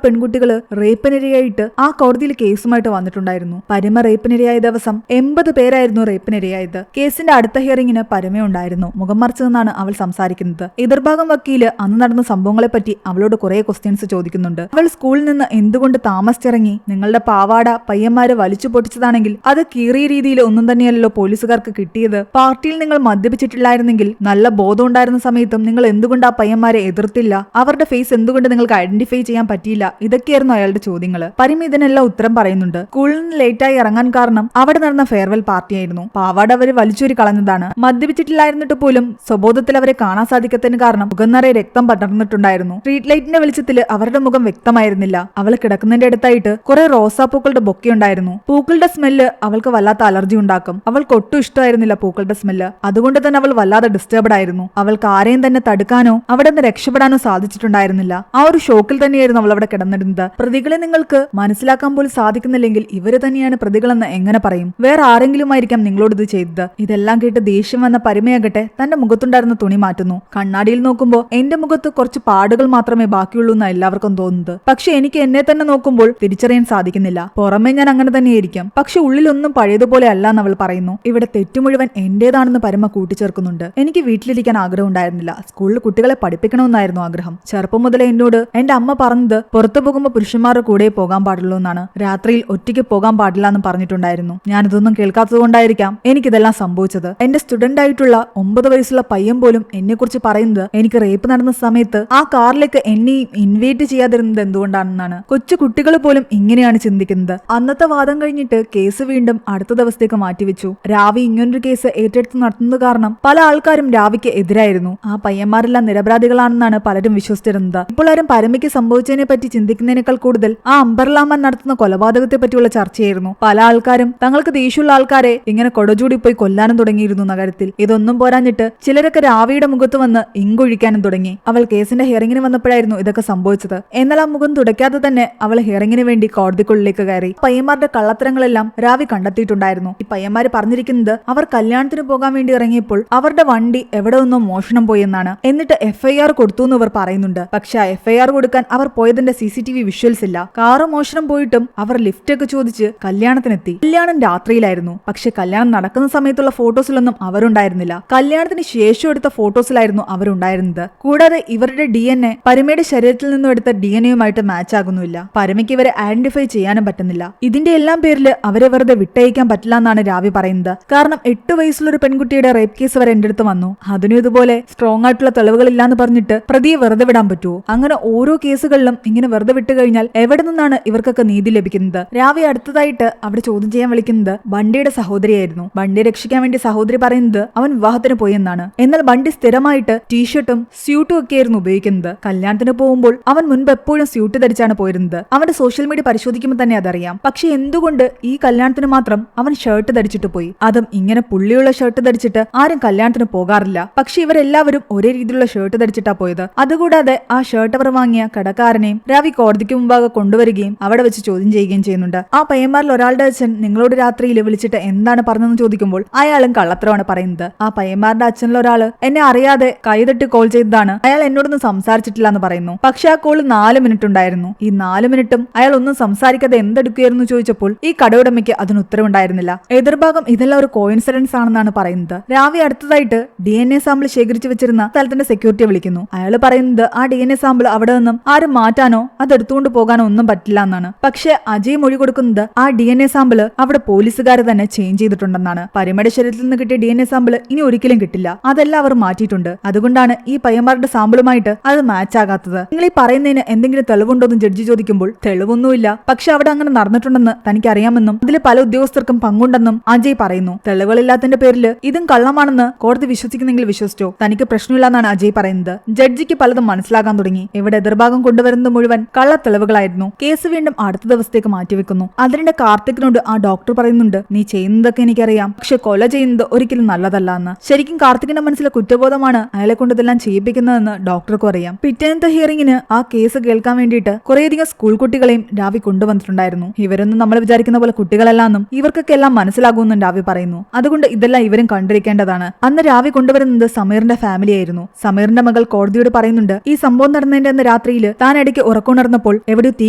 പെൺകുട്ടികള് റേപ്പിനിരയായിട്ട് ആ കോടതിയിൽ കേസുമായിട്ട് വന്നിട്ടുണ്ടായിരുന്നു. പരമ റേപ്പിനിരയായ ദിവസം 80 പേരായിരുന്നു റേപ്പിനിരയായത്. കേസിന്റെ അടുത്ത ഹിയറിംഗിന് പരമ ഉണ്ടായിരുന്നു. മുഖം മറച്ചു നിന്നാണ് അവൾ സംസാരിക്കുന്നത്. എതിർഭാഗം വക്കീല് അന്ന് നടന്ന സംഭവങ്ങളെ പറ്റി അവളോട് കുറെ ക്വസ്റ്റ്യൻസ് ചോദിക്കുന്നുണ്ട്. അവൾ സ്കൂളിൽ നിന്ന് എന്തുകൊണ്ട് താമസിച്ചിറങ്ങി, നിങ്ങളുടെ പാവാട പയ്യന്മാര് വലിച്ചു പൊട്ടിച്ചതാണെങ്കിൽ അത് കീറിയ രീതിയിൽ ഒന്നും തന്നെയല്ലോ പോലീസുകാർക്ക് കിട്ടിയത്. പാർട്ടിയിൽ നിങ്ങൾ മദ്യപിച്ചിട്ടില്ലായിരുന്നെങ്കിൽ നല്ല ബോധം ഉണ്ടായിരുന്ന സമയത്തും നിങ്ങൾ എന്തുകൊണ്ട് ആ പയ്യന്മാരെ എതിർത്തില്ല? അവരുടെ ഫേസ് എന്തുകൊണ്ട് നിങ്ങൾക്ക് ഐഡന്റിഫൈ ചെയ്യാൻ പറ്റിയില്ല? ഇതൊക്കെയായിരുന്നു അയാളുടെ ചോദ്യങ്ങള്. പരമ ഇതിനെല്ലാം ഉത്തരം പറയുന്നുണ്ട്. സ്കൂളിൽ നിന്ന് ലേറ്റായി ഇറങ്ങാൻ കാരണം അവിടെ നടന്ന ഫെയർവെൽ പാർട്ടിയായിരുന്നു. പാവാട അവര് വലിച്ചൂരി കളഞ്ഞതാണ്. മദ്യപിച്ചിട്ടില്ലായിരുന്നിട്ട് പോലും സ്വബോധത്തിൽ അവരെ കാണാൻ സാധിക്കത്തിന് കാരണം മുഖം നിറയെ രക്തം പടർന്നിട്ടുണ്ടായിരുന്നു. സ്ട്രീറ്റ് ലൈറ്റിന്റെ വെളിച്ചത്തിൽ അവരുടെ മുഖം വ്യക്തമായിരുന്നില്ല. അവൾ കിടക്കുന്നതിന്റെ അടുത്തായിട്ട് കുറെ റോസാപ്പൂക്കളുടെ ബൊക്കെയുണ്ടായിരുന്നു. പൂക്കളുടെ സ്മെല്ല് അവൾക്ക് വല്ലാത്ത അലർജി ഉണ്ടാക്കും. അവൾക്ക് ഒട്ടും ഇഷ്ടമായിരുന്നില്ല പൂക്കളുടെ സ്മെല്ല്. അതുകൊണ്ട് തന്നെ അവൾ വല്ലാതെ ഡിസ്റ്റർബ്ഡ് ആയിരുന്നു. അവൾക്ക് ആരെയും തന്നെ തടുക്കാനോ അവിടെ നിന്ന് രക്ഷപ്പെടാനോ സാധിച്ചിട്ടുണ്ടായിരുന്നില്ല. ആ ഒരു ഷോക്കിൽ തന്നെയായിരുന്നു അവൾ അവിടെ കിടന്നിരുന്നത്. പ്രതികളെ നിങ്ങൾക്ക് മനസ്സിലാക്കാൻ പോലും സാധിക്കുന്നില്ലെങ്കിൽ ഇവര് തന്നെയാണ് പ്രതികളെന്ന് എങ്ങനെ പറയും? വേറെ ആരെങ്കിലും ആയിരിക്കാം നിങ്ങളോട് ഇത് ചെയ്തത്. ഇതെല്ലാം കേട്ട് ദേഷ്യം വന്ന പരമയാകട്ടെ തന്റെ മുഖത്തുണ്ടായിരുന്ന തുണി മാറ്റുന്നു. കണ്ണാടിയിൽ നോക്കുമ്പോൾ എന്റെ മുഖത്ത് കുറച്ച് പാടുകൾ മാത്രമേ ബാക്കിയുള്ളൂ എന്ന് എല്ലാവർക്കും തോന്നുന്നത്. പക്ഷെ എനിക്ക് എന്നെ തന്നെ നോക്കുമ്പോൾ തിരിച്ചറിയാൻ സാധിക്കുന്നില്ല. പുറമെ ഞാൻ അങ്ങനെ തന്നെയായിരിക്കും, പക്ഷെ ഉള്ളിലൊന്നും പഴയതുപോലെ അല്ല എന്ന് അവൾ പറയുന്നു. ഇവിടെ തെറ്റു മുഴുവൻ എന്റേതാണെന്ന് പരമ കൂട്ടിച്ചേർക്കുന്നുണ്ട്. എനിക്ക് വീട്ടിലിരിക്കാൻ ആഗ്രഹം ഉണ്ടായിരുന്നില്ല. സ്കൂളിൽ കുട്ടികളെ പഠിപ്പിക്കണമെന്നായിരുന്നു ആഗ്രഹം. ചെറുപ്പം മുതലേ എന്നോട് എന്റെ അമ്മ പറഞ്ഞത് പുറത്തു പോകുമ്പോൾ പുരുഷന്മാരുടെ കൂടെ പോകാൻ പാടുള്ളൂ എന്നാണ്. രാത്രിയിൽ ഒറ്റയ്ക്ക് പോകാൻ പാടില്ല എന്ന് പറഞ്ഞിട്ടുണ്ടായിരുന്നു. ഞാനിതൊന്നും കേൾക്കാത്തത് കൊണ്ടായിരിക്കാം എനിക്കിതെല്ലാം സംഭവിച്ചത്. എന്റെ സ്റ്റുഡന്റ് ആയിട്ടുള്ള 9 വയസ്സുള്ള പയ്യൻ പോലും എന്നെ കുറിച്ച് പറയുന്നത് എനിക്ക് റേപ്പ് നടന്ന സമയത്ത് ആ കാറിലേക്ക് എന്നെ ഇൻവൈറ്റ് ചെയ്യാതിരുന്നത് എന്തുകൊണ്ടാണെന്നാണ്. കൊച്ചു കുട്ടികൾ പോലും ഇങ്ങനെയാണ് ചിന്തിക്കുന്നത്. അന്നത്തെ വാദം കഴിഞ്ഞിട്ട് കേസ് വീണ്ടും അടുത്ത ദിവസത്തേക്ക് മാറ്റിവെച്ചു. രാവി ഇങ്ങനൊരു കേസ് ഏറ്റെടുത്ത് നടത്തുന്നത് കാരണം പല ആൾക്കാരും രാവിക്ക് എതിരായിരുന്നു. ആ പയ്യന്മാരെല്ലാം നിരപരാധികളാണെന്നാണ് പലരും വിശ്വസിച്ചിരുന്നത്. ഇപ്പോൾ ആരും പരമയ്ക്ക് സംഭവിച്ചതിനെ പറ്റി ചിന്തിക്കുന്നതിനേക്കാൾ കൂടുതൽ ആ അംബർലാമൻ നടത്തുന്ന കൊലപാതകത്തെ പറ്റിയുള്ള ചർച്ചയായിരുന്നു. പല ആൾക്കാരും തങ്ങൾക്ക് ദേഷ്യമുള്ള ആൾക്കാരെ ഇങ്ങനെ കൊടചൂടി പോയി കൊല്ലാനും തുടങ്ങിയിരുന്നു നഗരത്തിൽ. ഇതൊന്നും പോരാഞ്ഞിട്ട് ചിലരൊക്കെ രാവിയുടെ മുഖത്ത് വന്ന് ഇങ്കൊഴിക്കാനും തുടങ്ങി. അവൾ കേസിന്റെ ഹിയറിംഗിന് വന്നപ്പോഴായിരുന്നു ഇതൊക്കെ സംഭവിച്ചത്. എന്നാൽ ആ മുഖം തുടയ്ക്കാതെ തന്നെ അവൾ ഹിയറിംഗിന് വേണ്ടി കോടതിക്കുള്ളിലേക്ക് കയറി. പയ്യന്മാരുടെ കള്ളത്തരങ്ങളെല്ലാം രാവി കണ്ടെത്തിയിട്ടുണ്ടായിരുന്നു. ഈ പയ്യന്മാര് പറഞ്ഞിരിക്കുന്നത് അവർ കല്യാണത്തിന് പോകാൻ വേണ്ടി ഇറങ്ങിയപ്പോൾ അവരുടെ വണ്ടി എവിടെ നിന്നോ മോഷണം പോയി എന്നാണ്. എന്നിട്ട് FIR കൊടുത്തു എന്ന് ഇവർ പറയുന്നുണ്ട്. പക്ഷെ ആ FIR കൊടുക്കാൻ അവർ പോയതിന്റെ CCTV വിഷ്വൽസ് ഇല്ല. കാറ് മോഷണം പോയിട്ടും അവർ ലിഫ്റ്റ് ഒക്കെ ചോദിച്ച് കല്യാണത്തിനെത്തി. കല്യാണം രാത്രിയിലായിരുന്നു. പക്ഷെ കല്യാണം നടക്കുന്ന സമയത്തുള്ള ഫോട്ടോസിലൊന്നും അവരുണ്ടായിരുന്നില്ല. കല്യാണത്തിന് ശേഷം എടുത്ത ഫോട്ടോസിലായിരുന്നു അവരുണ്ടായിരുന്നത്. കൂടാതെ ഇവരുടെ DNA പരമയുടെ ശരീരത്തിൽ നിന്നും എടുത്ത DNAയുമായിട്ട് മാച്ച് ആകുന്നില്ല. പരമയ്ക്ക് ഇവരെ ഐഡന്റിഫൈ ചെയ്യാനും പറ്റുന്നില്ല. ഇതിന്റെ എല്ലാം പേരിൽ അവരെ വെറുതെ വിട്ടയക്കാൻ പറ്റില്ല എന്നാണ് രാവി പറയുന്നത്. കാരണം 8 വയസ്സുള്ള ഒരു പെൺകുട്ടിയുടെ റേപ്പ് കേസ് വരെ എന്റെ അടുത്ത് വന്നു. അതിനും ഇതുപോലെ സ്ട്രോങ് ആയിട്ടുള്ള തെളിവുകളില്ലാന്ന് പറഞ്ഞിട്ട് പ്രതിയെ വെറുതെ വിടാൻ പറ്റുമോ? അങ്ങനെ ഓരോ കേസുകളിലും ഇങ്ങനെ വെറുതെ വിട്ടു കഴിഞ്ഞാൽ എവിടെ നിന്നാണ് ഇവർക്കൊക്കെ നീതി ലഭിക്കുന്നത്? രാവി അടുത്തതായിട്ട് അവിടെ ചോദ്യം ചെയ്യാൻ വിളിക്കുന്നത് ബണ്ടിയുടെ സഹോദരിയായിരുന്നു. ബണ്ടിയെ രക്ഷിക്കാൻ വേണ്ടി സഹോദരി പറയുന്നത് അവൻ വിവാഹത്തിന് പോയി എന്നാണ്. എന്നാൽ ബണ്ടി സ്ഥിരമായിട്ട് ടീഷർട്ടും സ്യൂട്ടും ഒക്കെ ആയിരുന്നു ഉപയോഗിക്കുന്നത്. കല്യാണത്തിന് പോകുമ്പോൾ അവൻ മുൻപ് എപ്പോഴും സ്യൂട്ട് ധരിച്ചാണ് പോയിരുന്നത്. അവന്റെ സോഷ്യൽ മീഡിയ പരിശോധിക്കുമ്പോൾ തന്നെ അതറിയാം. പക്ഷെ എന്തുകൊണ്ട് ഈ കല്യാണത്തിന് മാത്രം അവൻ ഷർട്ട് ധരിച്ചിട്ട് പോയി? അതും ഇങ്ങനെ പുള്ളിയുള്ള ഷർട്ട് ധരിച്ചിട്ട് ആരും കല്യാണത്തിന് പോകാറില്ല. പക്ഷെ ഇവരെല്ലാവരും ഒരേ രീതിയിലുള്ള ഷർട്ട് ധരിച്ചിട്ടാ പോയത്. അതുകൂടാതെ ആ ഷർട്ട് അവർ വാങ്ങിയ കടക്കാരനെയും രാവി കോടതിക്ക് മുമ്പാകെ കൊണ്ടുവരികയും അവിടെ വെച്ച് ചോദ്യം ചെയ്യുകയും ചെയ്യുന്നുണ്ട്. ആ പയ്യന്മാരിൽ ഒരാളുടെ അച്ഛൻ നിങ്ങളോട് രാത്രിയിൽ വിളിച്ചിട്ട് എന്താണ് പറഞ്ഞതെന്ന് ചോദിക്കുമ്പോൾ അയാളും കള്ളത്തരമാണ് പറയുന്നത്. ആ പയ്യന്മാരുടെ അച്ഛനിൽ ഒരാള് എന്നെ അറിയാതെ കൈതട്ടി കോൾ ചെയ്തതാണ്, അയാൾ എന്നോടൊന്നും സംസാരിച്ചിട്ടില്ല എന്ന് പറയുന്നു. പക്ഷെ ആ കോള് 4 മിനിറ്റ് ഉണ്ടായിരുന്നു. ഈ 4 മിനിറ്റും അയാൾ ഒന്നും സംസാരിക്കാതെ എന്തെടുക്കുകയായിരുന്നു ചോദിച്ചപ്പോൾ ഈ കടയുടമയ്ക്ക് അതിന് ഉത്തരവുണ്ടായിരുന്നില്ല. എതിർഭാഗം ഇതെല്ലാം ഒരു കോയിൻസിഡൻസ് ആണെന്നാണ് പറയുന്നത്. രാവി അടുത്തതായിട്ട് DNA സാമ്പിൾ ശേഖരിച്ചു വെച്ചിരുന്ന സ്ഥലത്തിന്റെ സെക്യൂരിറ്റിയെ വിളിക്കുന്നു. അയാൾ പറയുന്നത് ആ DNA സാമ്പിൾ അവിടെ നിന്നും ആരും മാറ്റാനോ അത് എടുത്തുകൊണ്ട് പോകാനോ ഒന്നും പറ്റില്ല എന്നാണ്. പക്ഷെ അജയ് മൊഴി കൊടുക്കുന്നത് ആ DNA സാമ്പിൾ അവിടെ പോലീസുകാർ തന്നെ ചേഞ്ച് ചെയ്തിട്ടുണ്ടെന്നാണ്. പരമയുടെ ശരീരത്തിൽ നിന്ന് കിട്ടിയ DNA സാമ്പിൾ ഇനി ഒരിക്കലും കിട്ടില്ല, അതെല്ലാം അവർ മാറ്റിയിട്ടുണ്ട്. അതുകൊണ്ടാണ് ഈ പയ്യന്മാരുടെ സാമ്പിളുമായിട്ട് അത് മാച്ച് ആകാത്തത്. നിങ്ങൾ ഈ പറയുന്നതിന് എന്തെങ്കിലും തെളിവുണ്ടോന്ന് ജഡ്ജി ചോദിക്കുമ്പോൾ തെളിവൊന്നുമില്ല, പക്ഷെ അവിടെ അങ്ങനെ നടന്നിട്ടുണ്ടെന്ന് തനിക്ക് അറിയാമെന്നും അതിൽ പല ഉദ്യോഗസ്ഥർക്കും പങ്കുണ്ടെന്നും അജയ് പറയുന്നു. തെളിവുകളില്ലാത്തതിന്റെ പേരിൽ ഇതും കള്ളമാണെന്ന് കോടതി വിശ്വസിക്കുന്നെങ്കിൽ വിശ്വസിച്ചോ, തനിക്ക് പ്രശ്നമില്ലെന്നാണ് അജയ് പറയുന്നത്. ജഡ്ജിക്ക് പലതും മനസ്സിലാക്കാൻ തുടങ്ങി. ഇവിടെ എതിർഭാഗം കൊണ്ടുവരുന്നത് മുഴുവൻ കള്ള തെളിവുകളായിരുന്നു. കേസ് വീണ്ടും അടുത്ത ദിവസത്തേക്ക് മാറ്റിവെക്കുന്നു. അതിനിടെ കാർത്തികിനോട് ആ ഡോക്ടർ പറയുന്നുണ്ട്, നീ ചെയ്യുന്നതൊക്കെ എനിക്കറിയാം, പക്ഷെ കൊല ചെയ്യുന്നത് ഒരിക്കലും നല്ലതല്ല എന്ന്. ശരിക്കും കാർത്തികിന്റെ മനസ്സിലെ കുറ്റബോധമാണ് അയാളെ കൊണ്ട് ഇതെല്ലാം ചെയ്യിപ്പിക്കുന്നതെന്ന് ഡോക്ടർക്കും അറിയാം. പിറ്റേന്നത്തെ ഹിയറിംഗിന് ആ കേസ് കേൾക്കാൻ വേണ്ടിയിട്ട് കുറേയധികം സ്കൂൾ കുട്ടികളെയും രാവി കൊണ്ടുവന്നിട്ടുണ്ടായിരുന്നു. ഇവരൊന്നും നമ്മൾ വിചാരിക്കുന്ന പോലെ കുട്ടികളല്ലാന്നും ഇവർക്കൊക്കെ എല്ലാം മനസ്സിലാകുമെന്നും രാവി പറയുന്നു. അതുകൊണ്ട് ഇതെല്ലാം ഇവരും കണ്ടിരിക്കേണ്ടതാണ്. അന്ന് രാവി കൊണ്ടുവരുന്നത് സമീറിന്റെ ഫാമിലി ആയിരുന്നു. സമീറിന്റെ മകൾ മകൾ കോടതിയോട് പറയുന്നുണ്ട് ഈ സംഭവം നടന്നതിന്റെ അന്ന് രാത്രിയിൽ താൻ ഇടയ്ക്ക് ഉറക്കമുണർന്നപ്പോൾ എവിടെയോ തീ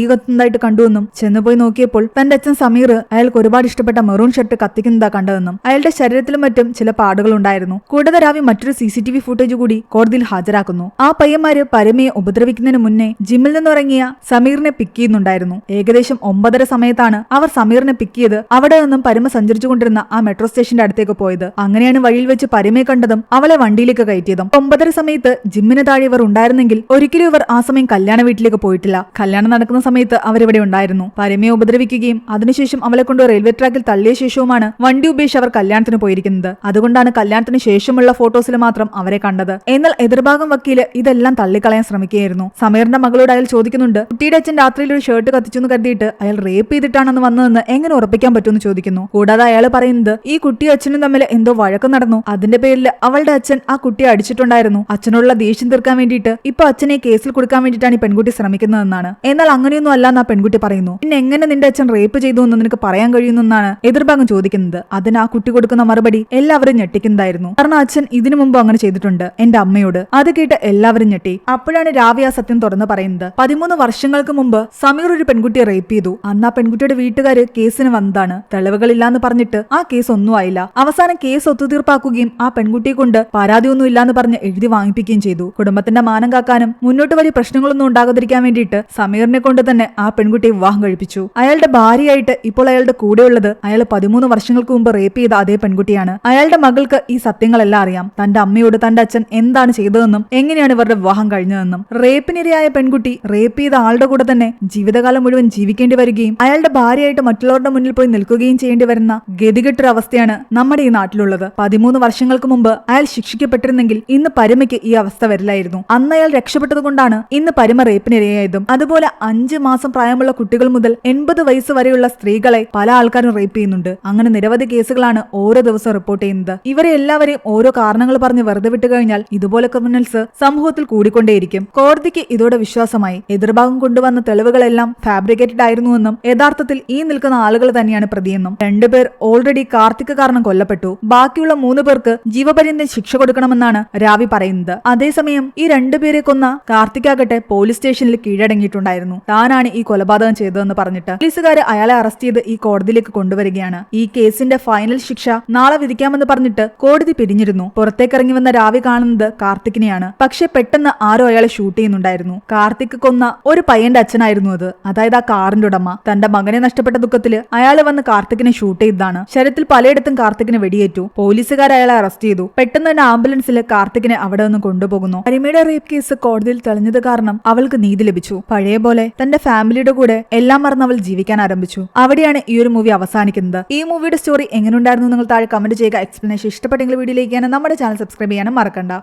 കത്തുന്നതായിട്ട് കണ്ടുവെന്നും ചെന്നുപോയി നോക്കിയപ്പോൾ തന്റെ അച്ഛൻ സമീർ അയാൾക്ക് ഒരുപാട് ഇഷ്ടപ്പെട്ട മെറൂൺ ഷർട്ട് കത്തിക്കുന്നതാ കണ്ടതെന്നും അയാളുടെ ശരീരത്തിലും മറ്റും ചില പാടുകൾ ഉണ്ടായിരുന്നു. കൂടാതെ രാവി മറ്റൊരു CCTV ഫുട്ടേജ് കൂടി കോടതിയിൽ ഹാജരാക്കുന്നു. ആ പയ്യന്മാര് പരമയെ ഉപദ്രവിക്കുന്നതിന് മുന്നേ ജിമ്മിൽ നിന്നിറങ്ങിയ സമീറിനെ പിക്ക് ചെയ്യുന്നുണ്ടായിരുന്നു. ഏകദേശം 9:30 സമയത്താണ് അവർ സമീറിനെ പിക്ക് ചെയ്ത് അവിടെ നിന്നും പരമ സഞ്ചരിച്ചുകൊണ്ടിരുന്ന ആ മെട്രോ സ്റ്റേഷന്റെ അടുത്തേക്ക് പോയത്. അങ്ങനെയാണ് വഴിയിൽ വെച്ച് പരമയെ കണ്ടതും അവളെ വണ്ടിയിലേക്ക് കയറ്റിയതും. 9:30 സമയത്ത് ജിമ്മിന് താഴെ ഇവർ ഉണ്ടായിരുന്നെങ്കിൽ ഒരിക്കലും ഇവർ ആ സമയം കല്യാണ വീട്ടിലേക്ക് പോയിട്ടില്ല. കല്യാണം നടക്കുന്ന സമയത്ത് അവരിവിടെ ഉണ്ടായിരുന്നു. പരമയെ ഉപദ്രവിക്കുകയും അതിനുശേഷം അവളെ കൊണ്ട് റെയിൽവേ ട്രാക്കിൽ തള്ളിയ ശേഷവുമാണ് വണ്ടി ഉപേക്ഷിച്ച് അവർ കല്യാണത്തിന് പോയിരിക്കുന്നത്. അതുകൊണ്ടാണ് കല്യാണത്തിന് ശേഷമുള്ള ഫോട്ടോസിൽ മാത്രം അവരെ കണ്ടത്. എന്നാൽ എതിർഭാഗം വക്കീല് ഇതെല്ലാം തള്ളിക്കളയാൻ ശ്രമിക്കുകയായിരുന്നു. സമീറിന്റെ മകളോട് അയാൾ ചോദിക്കുന്നുണ്ട് കുട്ടിയുടെ അച്ഛൻ രാത്രിയിൽ ഒരു ഷർട്ട് കത്തിച്ചെന്ന് കരുതിയിട്ട് അയാൾ റേപ്പ് ചെയ്തിട്ടാണെന്ന് വന്നതെന്ന് എങ്ങനെ ഉറപ്പിക്കാൻ പറ്റുമെന്ന് ചോദിക്കുന്നു. കൂടാതെ അയാൾ പറയുന്നത് ഈ കുട്ടിയും അച്ഛനും തമ്മിൽ എന്തോ വഴക്കം നടന്നു, അതിന്റെ പേരിൽ അവളുടെ അച്ഛൻ ആ കുട്ടിയെ അടിച്ചിട്ടുണ്ടായിരുന്നു. അച്ഛനോടുള്ള ദേഷ്യം തീർക്കാൻ വേണ്ടിയിട്ട് ഇപ്പൊ അച്ഛനെ കേസിൽ കൊടുക്കാൻ വേണ്ടിയിട്ടാണ് ഈ പെൺകുട്ടി ശ്രമിക്കുന്നതെന്നാണ്. എന്നാൽ അങ്ങനെയൊന്നും അല്ലാന്ന് ആ പെൺകുട്ടി പറയുന്നു. പിന്നെ എങ്ങനെ നിന്റെ അച്ഛൻ റേപ്പ് ചെയ്തു എന്ന് നിനക്ക് പറയാൻ കഴിയുന്നെന്നാണ് എതിർഭാഗം ചോദിക്കുന്നത്. അതിന് ആ കുട്ടി കൊടുക്കുന്ന മറുപടി എല്ലാവരും ഞെട്ടിക്കുന്നതായിരുന്നു. കാരണം അച്ഛൻ ഇതിനു മുമ്പ് അങ്ങനെ ചെയ്തിട്ടുണ്ട് എന്റെ അമ്മയോട്. അത് കേട്ട് എല്ലാവരും ഞെട്ടി. അപ്പോഴാണ് രാവി ആ സത്യം തുറന്ന് പറയുന്നത്. 13 വർഷങ്ങൾക്ക് മുമ്പ് സമീർ ഒരു പെൺകുട്ടിയെ റേപ്പ് ചെയ്തു. അന്ന് ആ പെൺകുട്ടിയുടെ വീട്ടുകാര് കേസിന് വന്നതാണ്. തെളിവുകളില്ലാന്ന് പറഞ്ഞിട്ട് ആ കേസ് ഒന്നും ആയില്ല. അവസാനം കേസ് ഒത്തുതീർപ്പാക്കുകയും ആ പെൺകുട്ടിയെ കൊണ്ട് പരാതിയൊന്നും ഇല്ലാന്ന് പറഞ്ഞ് എഴുതി വാങ്ങിപ്പിക്കുകയും ചെയ്തു. കുടുംബത്തിന്റെ മാനം കാക്കാനും മുന്നോട്ട് വലിയ പ്രശ്നങ്ങളൊന്നും ഉണ്ടാകാതിരിക്കാൻ വേണ്ടിയിട്ട് സമീറിനെ കൊണ്ട് തന്നെ ആ പെൺകുട്ടിയെ വിവാഹം കഴിപ്പിച്ചു. അയാളുടെ ഭാര്യയായിട്ട് ഇപ്പോൾ അയാളുടെ കൂടെയുള്ളത് അയാൾ 13 വർഷങ്ങൾക്ക് മുമ്പ് റേപ്പ് ചെയ്ത അതേ പെൺകുട്ടിയാണ്. അയാളുടെ മകൾക്ക് ഈ സത്യങ്ങളെല്ലാം അറിയാം. തന്റെ അമ്മയോട് തന്റെ അച്ഛൻ എന്താണ് ചെയ്തതെന്നും എങ്ങനെയാണ് ഇവരുടെ വിവാഹം കഴിഞ്ഞതെന്നും. റേപ്പിനിരയായ പെൺകുട്ടി റേപ്പ് ചെയ്ത ആളുടെ കൂടെ തന്നെ ജീവിതകാലം മുഴുവൻ ജീവിക്കേണ്ടി വരികയും അയാളുടെ ഭാര്യയായിട്ട് മറ്റുള്ളവരുടെ മുന്നിൽ പോയി നിൽക്കുകയും ചെയ്യേണ്ടി വരുന്ന ഗതികെട്ടൊരു അവസ്ഥയാണ് നമ്മുടെ ഈ നാട്ടിലുള്ളത്. 13 വർഷങ്ങൾക്ക് മുമ്പ് അയാൾ ശിക്ഷിക്കപ്പെട്ടിരുന്നെങ്കിൽ ഇന്ന് പരമയ്ക്ക് ഈ അവസ്ഥ വരില്ലായിരുന്നു. അന്ന് അയാൾ രക്ഷപ്പെട്ടതുകൊണ്ടാണ് ഇന്ന് പരമ റേപ്പിനിരയായതും. അതുപോലെ 5 മാസം പ്രായമുള്ള കുട്ടികൾ മുതൽ 80 വയസ്സ് വരെയുള്ള സ്ത്രീകളെ പല ആൾക്കാരും റേപ്പ് ചെയ്യുന്നുണ്ട്. അങ്ങനെ നിരവധി കേസുകളാണ് ഓരോ ദിവസം റിപ്പോർട്ട് ചെയ്യുന്നത്. ഇവരെ എല്ലാവരെയും ഓരോ കാരണങ്ങൾ പറഞ്ഞ് വെറുതെ വിട്ടു കഴിഞ്ഞാൽ ഇതുപോലെ ക്രിമിനൽസ് സമൂഹത്തിൽ കൂടിക്കൊണ്ടേയിരിക്കും. കോടതിക്ക് ഇതോടെ വിശ്വാസമായി. എതിർഭാഗം കൊണ്ടുവന്ന തെളിവുകളെല്ലാം ഫാബ്രിക്കേറ്റഡ് ആയിരുന്നുവെന്നും യഥാർത്ഥത്തിൽ ഈ നിൽക്കുന്ന ആളുകൾ തന്നെയാണ് പ്രതിയെന്നും. 2 പേർ ഓൾറെഡി കാർത്തിക് കാരണം കൊല്ലപ്പെട്ടു. ബാക്കിയുള്ള 3 പേർക്ക് ജീവപര്യന്തം ശിക്ഷ കൊടുക്കണമെന്നാണ് രാവി പറയുന്നത്. അതേസമയം ഈ 2 പേരെ കൊന്ന കാർത്തികാകട്ടെ പോലീസ് സ്റ്റേഷനിൽ കീഴടങ്ങിയിട്ടുണ്ടായിരുന്നു. താനാണ് ഈ കൊലപാതകം ചെയ്തതെന്ന് പറഞ്ഞിട്ട് പോലീസുകാര് അയാളെ അറസ്റ്റ് ചെയ്ത് ഈ കോടതിയിലേക്ക് കൊണ്ടുവരികയാണ്. ഈ കേസിന്റെ ഫൈനൽ ശിക്ഷ നാളെ വിധിക്കാമെന്ന് പറഞ്ഞിട്ട് കോടതി പിരിഞ്ഞിരുന്നു. പുറത്തേക്കിറങ്ങി വന്ന രാവി കാണുന്നത് കാർത്തിക്കിനെയാണ്. പക്ഷെ പെട്ടെന്ന് ആരോ അയാളെ ഷൂട്ട് ചെയ്യുന്നുണ്ടായിരുന്നു. കാർത്തിക് കൊന്ന ഒരു പയ്യന്റെ അച്ഛനായിരുന്നു അത്. അതായത് ആ കാറിന്റെ ഉടമ. തന്റെ മകനെ നഷ്ടപ്പെട്ട ദുഃഖത്തില് അയാൾ വന്ന് കാർത്തിക്കിനെ ഷൂട്ട് ചെയ്തതാണ്. ശരീരത്തിൽ പലയിടത്തും കാർത്തിക്കിനെ വെടിയേറ്റു. പോലീസുകാർ അയാളെ അറസ്റ്റ് ചെയ്തു. പെട്ടെന്ന് തന്നെ ആംബുലൻസിൽ കാർത്തിക്കിനെ അവിടെ നിന്ന് കൊണ്ടുപോകുന്നു. പരമയുടെ റേപ്പ് കേസ് കോടതിയിൽ തെളിഞ്ഞത് കാരണം അവൾക്ക് നീതി ലഭിച്ചു. പഴയ പോലെ തന്റെ ഫാമിലിയുടെ കൂടെ എല്ലാം മറന്ന് അവൾ ജീവിക്കാൻ ആരംഭിച്ചു. അവിടെയാണ് ഈ ഒരു മൂവി അവസാനിക്കുന്നത്. ഈ മൂവിയുടെ സ്റ്റോറി എങ്ങനെയുണ്ടായിരുന്നു നിങ്ങൾ താഴെ കമന്റ് ചെയ്യുക. എക്സ്പ്ലനേഷൻ ഇഷ്ടപ്പെട്ടെങ്കിൽ വീഡിയോയിലേക്ക് നമ്മുടെ ചാനൽ സബ്സ്ക്രൈബ് ചെയ്യാനും മറക്കണ്ട.